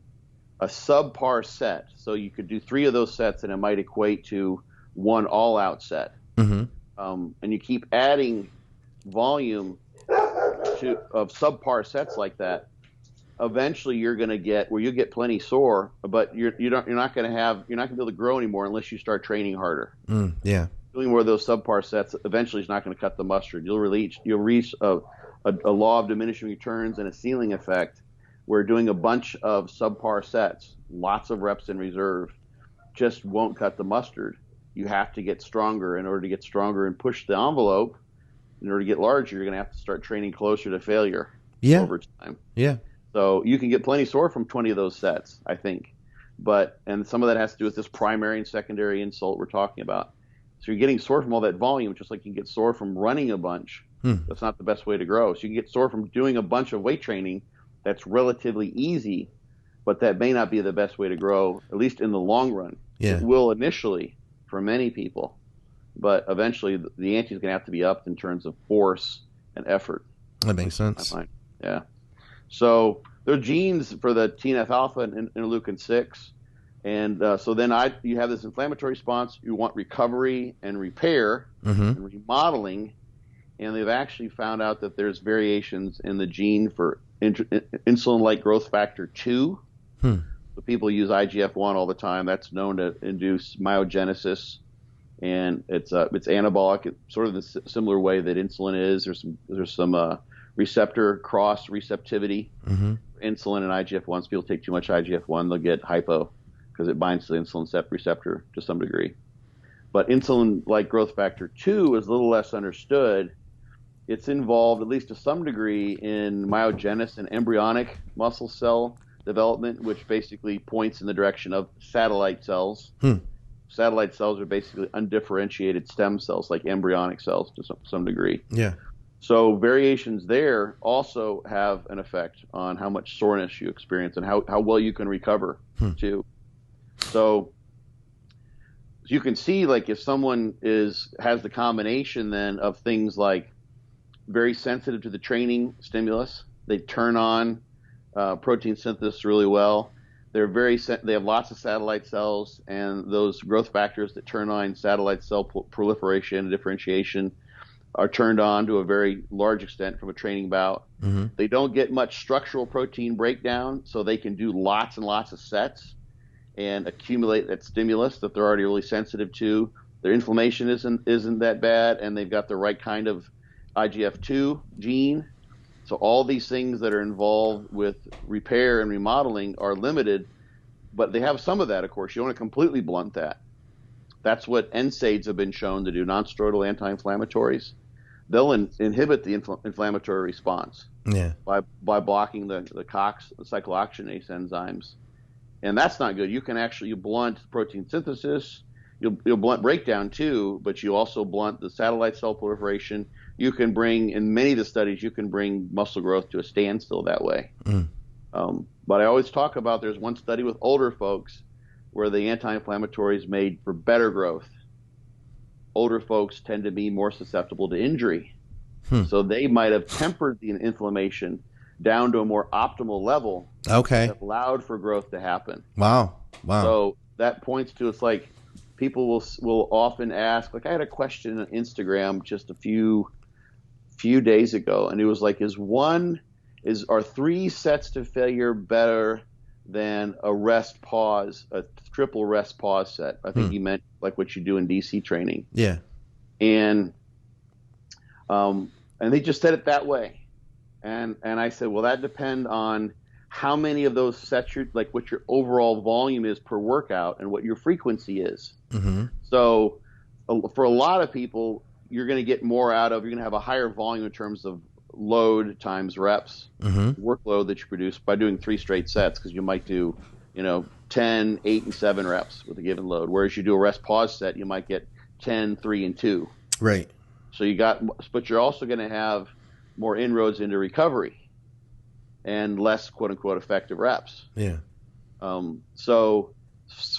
subpar set, so you could do 3 of those sets and it might equate to 1 all-out set, and you keep adding volume of subpar sets like that, eventually you're going to get where you get plenty sore, but you're not going to be able to grow anymore unless you start training harder. Doing more of those subpar sets eventually is not going to cut the mustard. You'll reach a law of diminishing returns and a ceiling effect where doing a bunch of subpar sets, lots of reps in reserve, just won't cut the mustard. You have to get stronger. In order to get stronger and push the envelope, in order to get larger, you're going to have to start training closer to failure over time. So you can get plenty sore from 20 of those sets, I think. And some of that has to do with this primary and secondary insult we're talking about. So you're getting sore from all that volume, just like you can get sore from running a bunch. That's not the best way to grow. So you can get sore from doing a bunch of weight training that's relatively easy, but that may not be the best way to grow, at least in the long run. It will initially for many people, but eventually the ante is going to have to be upped in terms of force and effort. That makes sense. Yeah. So there are genes for the TNF-alpha and interleukin-6. And so then you have this inflammatory response. You want recovery and repair and remodeling. And they've actually found out that there's variations in the gene for insulin-like growth factor 2. So people use IGF-1 all the time. That's known to induce myogenesis. And it's anabolic, sort of the similar way that insulin is. There's some receptor cross receptivity. Insulin and IGF-1. So people take too much IGF-1, they'll get hypo, because it binds to the insulin receptor to some degree. But insulin-like growth factor 2 is a little less understood. It's involved, at least to some degree, in myogenesis and embryonic muscle cell development, which basically points in the direction of satellite cells. Satellite cells are basically undifferentiated stem cells, like embryonic cells to some degree. So variations there also have an effect on how much soreness you experience and how well you can recover, too. So you can see, like, if someone has the combination then of things like very sensitive to the training stimulus, they turn on protein synthesis really well. They have lots of satellite cells, and those growth factors that turn on satellite cell proliferation and differentiation are turned on to a very large extent from a training bout. They don't get much structural protein breakdown, so they can do lots and lots of sets and accumulate that stimulus that they're already really sensitive to. Their inflammation isn't that bad, and they've got the right kind of IGF-2 gene. So all these things that are involved with repair and remodeling are limited, but they have some of that, of course. You don't want to completely blunt that. That's what NSAIDs have been shown to do, non-steroidal anti-inflammatories. They'll inhibit the inflammatory response by blocking the COX, the cyclooxygenase enzymes. And that's not good. You can actually blunt protein synthesis. You'll blunt breakdown too, but you also blunt the satellite cell proliferation. You can bring, in many of the studies, you can bring muscle growth to a standstill that way. But I always talk about, there's one study with older folks where the anti-inflammatories made for better growth. Older folks tend to be more susceptible to injury. So they might have tempered the inflammation down to a more optimal level that allowed for growth to happen. Wow. So that points to, it's like people will often ask, like, I had a question on Instagram just a few days ago, and it was like, are 3 sets to failure better than a rest pause, a triple rest pause set? I think you meant like what you do in DC training. And they just said it that way. And I said, well, that depends on how many of those sets, like what your overall volume is per workout and what your frequency is. So for a lot of people, you're going to get more you're going to have a higher volume in terms of load times reps, workload that you produce by doing 3 straight sets, because you might do, 10, 8, and 7 reps with a given load. Whereas you do a rest pause set, you might get 10, 3, and 2. Right. But you're also going to have more inroads into recovery and less quote unquote effective reps. Yeah. So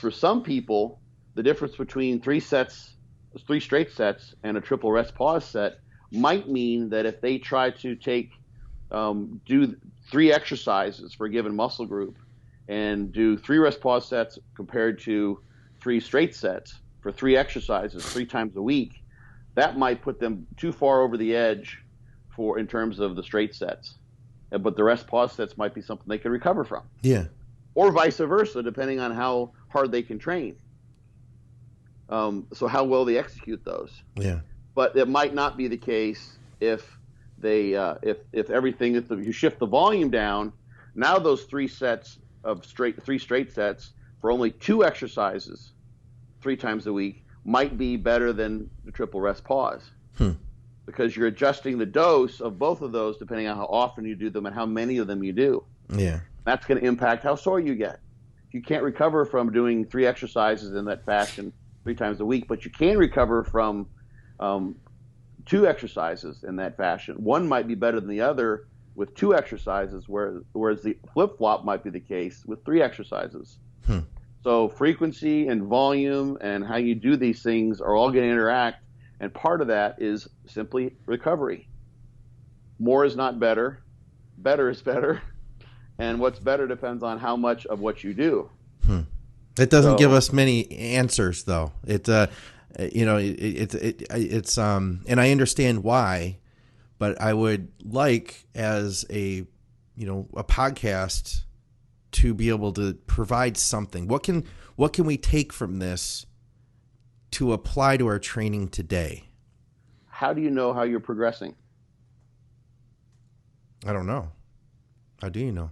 for some people, the difference between 3 straight sets and a triple rest pause set might mean that if they try to do 3 exercises for a given muscle group and do 3 rest pause sets compared to 3 straight sets for 3 exercises 3 times a week, that might put them too far over the edge in terms of the straight sets. But the rest pause sets might be something they can recover from. Yeah. Or vice versa, depending on how hard they can train. So how well they execute those. Yeah. But it might not be the case if you shift the volume down. Now those 3 straight sets for only 2 exercises 3 times a week might be better than the triple rest pause. Because you're adjusting the dose of both of those depending on how often you do them and how many of them you do. Yeah. That's going to impact how sore you get. You can't recover from doing 3 exercises in that fashion 3 times a week, but you can recover from 2 exercises in that fashion. One might be better than the other with 2 exercises, whereas the flip-flop might be the case with 3 exercises. So frequency and volume and how you do these things are all going to interact, and part of that is simply recovery. More is not better. Better is better. And what's better depends on how much of what you do. It doesn't give us many answers, though. It's and I understand why, but I would like, as a podcast, to be able to provide something. What can we take from this to apply to our training today? How do you know how you're progressing? I don't know. How do you know?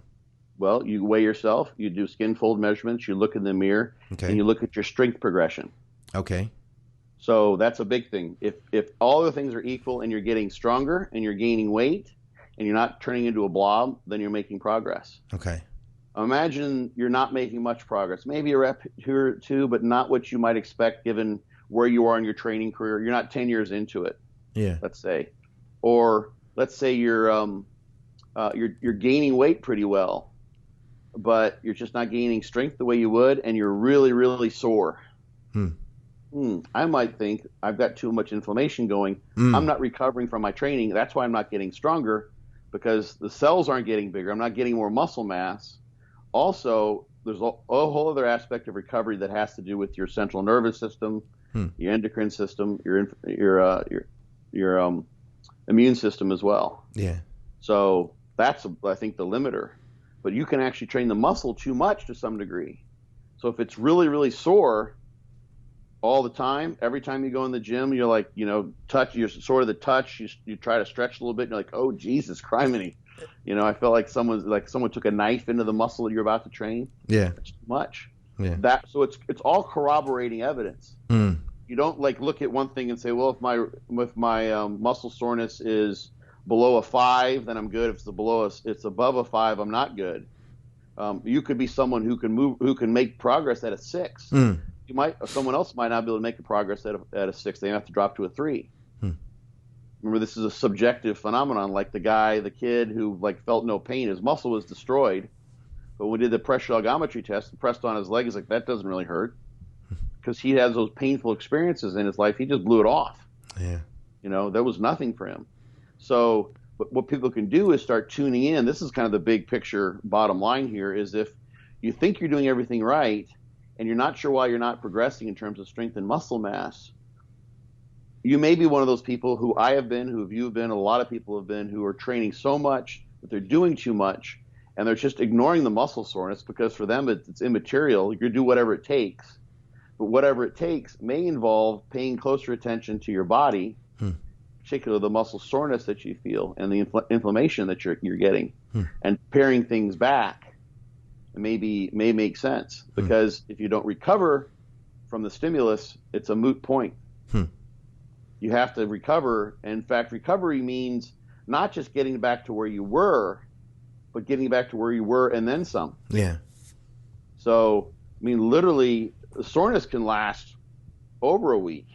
Well, you weigh yourself, you do skin fold measurements, you look in the mirror, and you look at your strength progression. Okay. So that's a big thing. If all the things are equal and you're getting stronger and you're gaining weight and you're not turning into a blob, then you're making progress. Okay. Imagine you're not making much progress. Maybe a rep here or 2, but not what you might expect given where you are in your training career. You're not 10 years into it. Yeah. Let's say. Or let's say you're gaining weight pretty well, but you're just not gaining strength the way you would, and you're really, really sore. I might think I've got too much inflammation going. I'm not recovering from my training. That's why I'm not getting stronger, because the cells aren't getting bigger. I'm not getting more muscle mass. Also, there's a whole other aspect of recovery that has to do with your central nervous system, your endocrine system, your immune system as well. Yeah. So that's, I think, the limiter. But you can actually train the muscle too much to some degree. So if it's really, really sore all the time, every time you go in the gym, you're like, you're sore to the touch. You try to stretch a little bit, and you're like, oh, Jesus, criminy. I felt like someone took a knife into the muscle that you're about to train. Yeah. That's too much. Yeah. So it's all corroborating evidence. You don't look at one thing and say, well, if my muscle soreness is below a 5, then I'm good. If it's above a 5, I'm not good. You could be someone who can make progress at a 6. Someone else might not be able to make the progress at a 6. They have to drop to a 3. Remember, this is a subjective phenomenon. Like the kid who felt no pain, his muscle was destroyed, but when we did the pressure algometry test and pressed on his leg, he's like, that doesn't really hurt, because he has those painful experiences in his life. He just blew it off. Yeah. There was nothing for him. So what people can do is start tuning in. This is kind of the big picture bottom line here, is if you think you're doing everything right and you're not sure why you're not progressing in terms of strength and muscle mass, you may be one of those people who I have been, who you've been, a lot of people have been, who are training so much that they're doing too much, and they're just ignoring the muscle soreness because for them it's immaterial. You do whatever it takes. But whatever it takes may involve paying closer attention to your body, particularly the muscle soreness that you feel and the inflammation that you're getting, and paring things back may make sense, because if you don't recover from the stimulus, it's a moot point. You have to recover. In fact, recovery means not just getting back to where you were, but getting back to where you were and then some. Yeah. So, literally, the soreness can last over a week.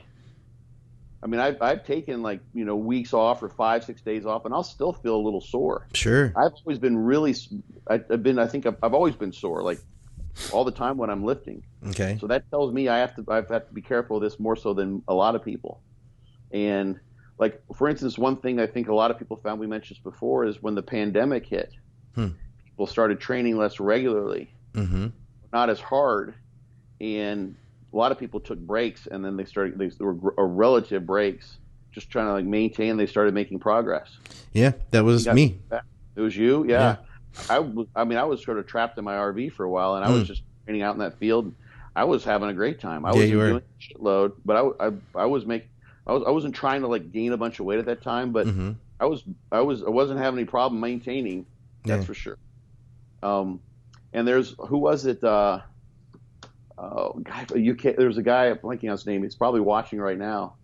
I mean, I've taken like, weeks off or 5-6 days off, and I'll still feel a little sore. Sure. I've always been I've always been sore, like all the time when I'm lifting. Okay. So that tells me I've to be careful of this more so than a lot of people. And like, for instance, one thing I think a lot of people found, we mentioned this before, is when the pandemic hit, people started training less regularly, not as hard. And a lot of people took breaks, and then they were relative breaks, just trying to like maintain. They started making progress. Yeah, that was me. It was you, yeah. I was sort of trapped in my RV for a while, and I was just training out in that field. I was having a great time. I was doing a shitload, but I wasn't trying to like gain a bunch of weight at that time, but I wasn't having any problem maintaining. That's for sure. And who was it? There's a guy, I'm blanking on his name. He's probably watching right now.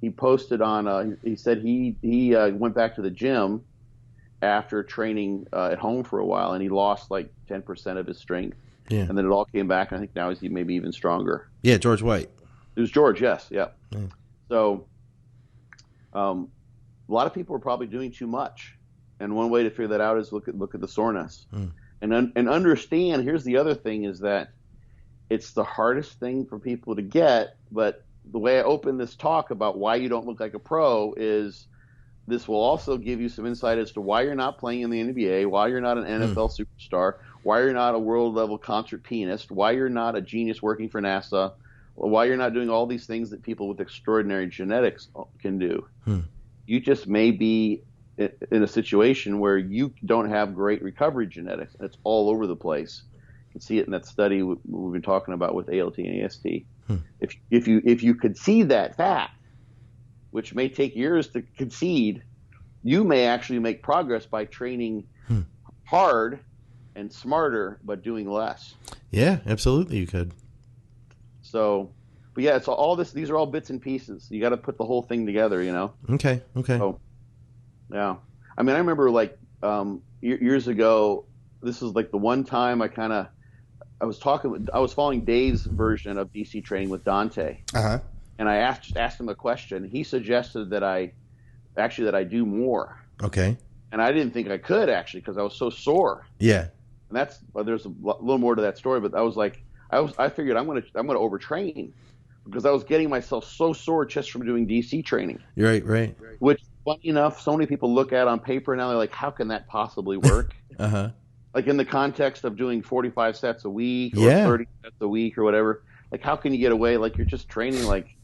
He posted on. He said he went back to the gym after training at home for a while, and he lost like 10% of his strength. Yeah. And then it all came back. And I think now he's maybe even stronger. Yeah, George White. It was George. Yes. Yeah. So, a lot of people are probably doing too much, and one way to figure that out is look at the soreness, and understand. Here's the other thing: is that it's the hardest thing for people to get. But the way I open this talk about why you don't look like a pro is this will also give you some insight as to why you're not playing in the NBA, why you're not an NFL superstar, why you're not a world-level concert pianist, why you're not a genius working for NASA, why you're not doing all these things that people with extraordinary genetics can do. You just may be in a situation where you don't have great recovery genetics. It's all over the place. You can see it in that study we've been talking about with ALT and AST. If you concede that fact, which may take years to concede, you may actually make progress by training hard and smarter, but doing less. Yeah, absolutely, you could. So, but yeah, it's all this. These are all bits and pieces. You got to put the whole thing together, Okay. So, yeah. I mean, I remember like years ago. This is like the one time I was following Dave's version of DC training with Dante. And I asked him a question. He suggested that I do more. Okay. And I didn't think I could actually because I was so sore. Yeah. And there's a little more to that story, but I was like, I figured I'm gonna overtrain because I was getting myself so sore just from doing DC training. Right. Which, funny enough, so many people look at on paper now. They're like, how can that possibly work? Like in the context of doing 45 sets a week or 30 sets a week or whatever. Like, how can you get away? Like, you're just training like,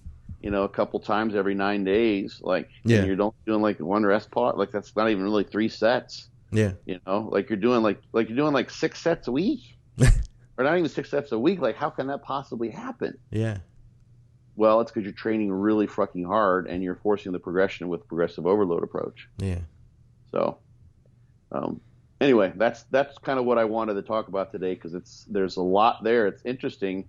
a couple times every 9 days. Like, and you're doing like one rest part. Like, that's not even really 3 sets. Yeah. Like you're doing like 6 sets a week, or not even 6 sets a week. Like, how can that possibly happen? Yeah. Well, it's because you're training really fucking hard and you're forcing the progression with progressive overload approach. Yeah. So, anyway, that's kind of what I wanted to talk about today because there's a lot there. It's interesting.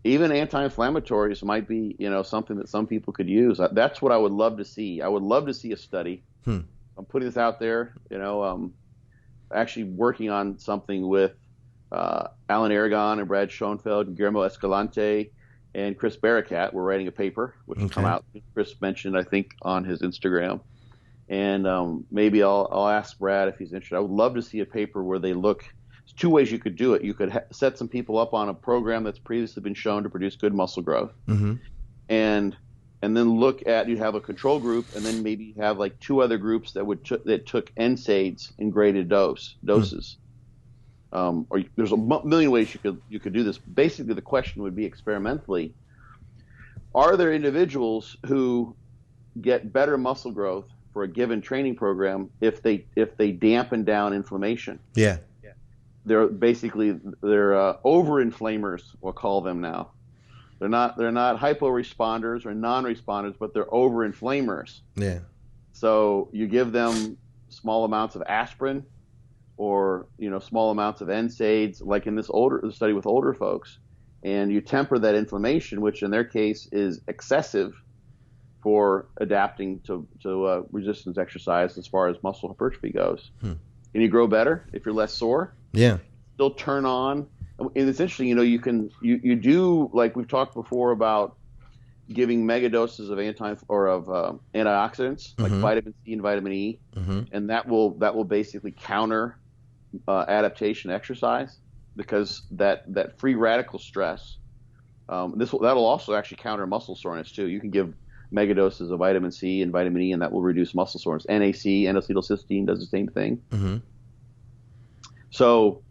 Even anti-inflammatories might be, something that some people could use. That's what I would love to see. I would love to see a study. I'm putting this out there, actually working on something with Alan Aragon and Brad Schoenfeld, Guillermo Escalante, and Chris Barakat. We're writing a paper, which will come out. Chris mentioned, I think, on his Instagram. And maybe I'll ask Brad if he's interested. I would love to see a paper where they look. There's 2 ways you could do it. You could set some people up on a program that's previously been shown to produce good muscle growth, and then look at, you have a control group, and then maybe have like 2 other groups that took NSAIDs in graded doses. Or there's a million ways you could do this. Basically, the question would be experimentally: are there individuals who get better muscle growth for a given training program if they dampen down inflammation? Yeah. They're over-inflamers, we'll call them now. They're not hypo-responders or non-responders, but they're over-inflamers. Yeah. So you give them small amounts of aspirin or small amounts of NSAIDs, like in this study with older folks, and you temper that inflammation, which in their case is excessive for adapting to resistance exercise as far as muscle hypertrophy goes. Can you grow better if you're less sore? Yeah. Still turn on. And it's interesting, you do, like we've talked before about giving mega doses of antioxidants like vitamin C and vitamin E, and that will basically counter adaptation exercise, because that free radical stress. That'll also actually counter muscle soreness too. You can give mega doses of vitamin C and vitamin E, and that will reduce muscle soreness. NAC, N-acetylcysteine, does the same thing. So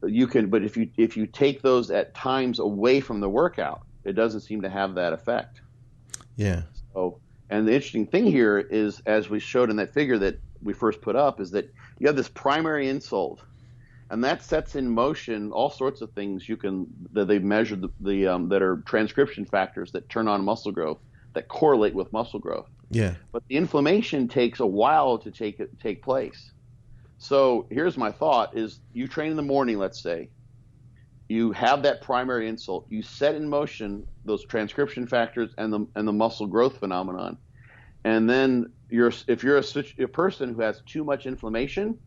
you can, but if you take those at times away from the workout, it doesn't seem to have that effect. Yeah. So, and the interesting thing here is, as we showed in that figure that we first put up, is that you have this primary insult, and that sets in motion all sorts of things that they've measured that are transcription factors that turn on muscle growth, that correlate with muscle growth. Yeah. But the inflammation takes a while to take place. So here's my thought: is you train in the morning, let's say, you have that primary insult, you set in motion those transcription factors and the muscle growth phenomenon, and then if you're a person who has too much inflammation,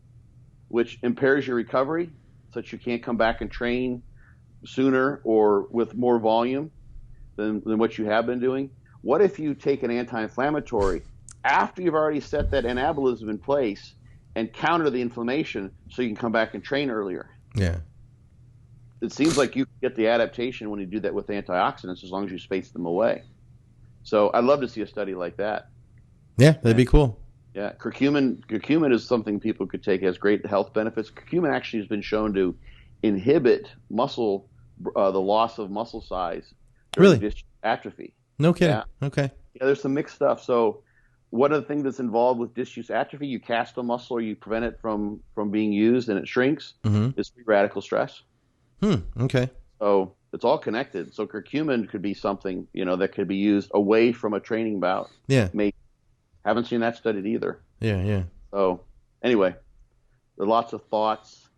which impairs your recovery, such you can't come back and train sooner or with more volume than what you have been doing. What if you take an anti-inflammatory after you've already set that anabolism in place and counter the inflammation so you can come back and train earlier? Yeah. It seems like you get the adaptation when you do that with antioxidants, as long as you space them away. So I'd love to see a study like that. Yeah, that'd be cool. Yeah, curcumin is something people could take. It has great health benefits. Curcumin actually has been shown to inhibit the loss of muscle size during disc atrophy. No kidding. Yeah. Okay. Yeah, there's some mixed stuff. So one of the things that's involved with disc atrophy, you cast a muscle or you prevent it from being used and it shrinks, is free radical stress. Okay. So it's all connected. So curcumin could be something, that could be used away from a training bout. Yeah. Maybe. Haven't seen that studied either. Yeah. So anyway, there are lots of thoughts,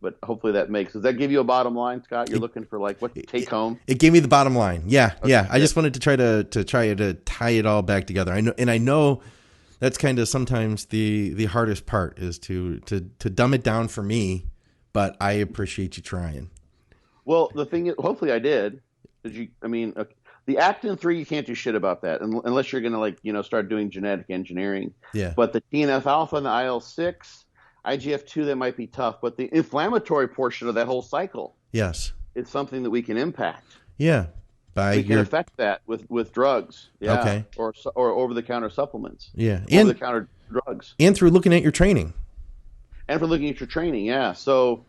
but hopefully does that give you a bottom line, Scott? You're looking for what take home? It gave me the bottom line. Yeah. Okay, yeah. I just wanted to try to tie it all back together. I know that's kind of sometimes the hardest part is to dumb it down for me, but I appreciate you trying. Well, the thing is, hopefully I did. The actin-3, you can't do shit about that unless you're going to start doing genetic engineering. Yeah. But the TNF-alpha and the IL-6, IGF-2, that might be tough. But the inflammatory portion of that whole cycle, yes, it's something that we can impact. Yeah. We can affect that with drugs. Yeah. Okay. Or over-the-counter supplements. Yeah. Over-the-counter drugs. And through looking at your training. And for looking at your training, yeah. So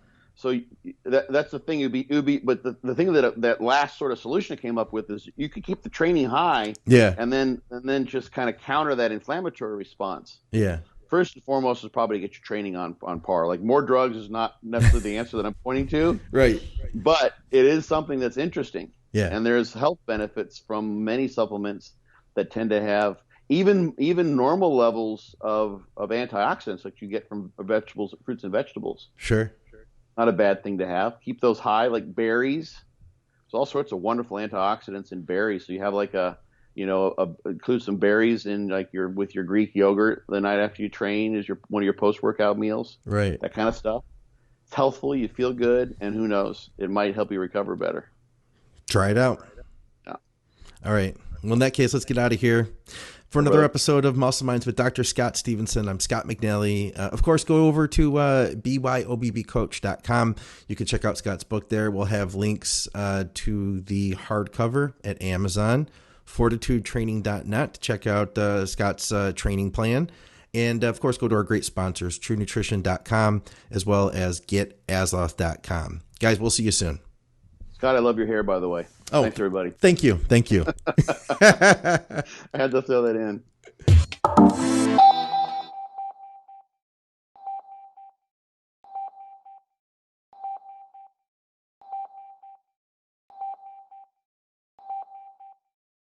that's the thing. It would be, but the thing that last sort of solution I came up with is you could keep the training high, yeah, and then just kind of counter that inflammatory response. Yeah. First and foremost is probably to get your training on par. Like, more drugs is not necessarily the answer that I'm pointing to, right? But it is something that's interesting. Yeah. And there's health benefits from many supplements that tend to have even normal levels of antioxidants like you get from vegetables, fruits and vegetables. Sure. Not a bad thing to have. Keep those high, like berries. There's all sorts of wonderful antioxidants in berries. So you have include some berries in with your Greek yogurt the night after you train is one of your post-workout meals. Right. That kind of stuff. It's healthful. You feel good, and who knows, it might help you recover better. Try it out. Yeah. All right. Well, in that case, let's get out of here. For another episode of Muscle Minds with Dr. Scott Stevenson, I'm Scott McNally. Of course, go over to byobbcoach.com. You can check out Scott's book there. We'll have links to the hardcover at Amazon, fortitudetraining.net to check out Scott's training plan. And, of course, go to our great sponsors, truenutrition.com, as well as getasloth.com. Guys, we'll see you soon. Scott, I love your hair, by the way. Oh, thanks, everybody. Thank you. I had to throw that in.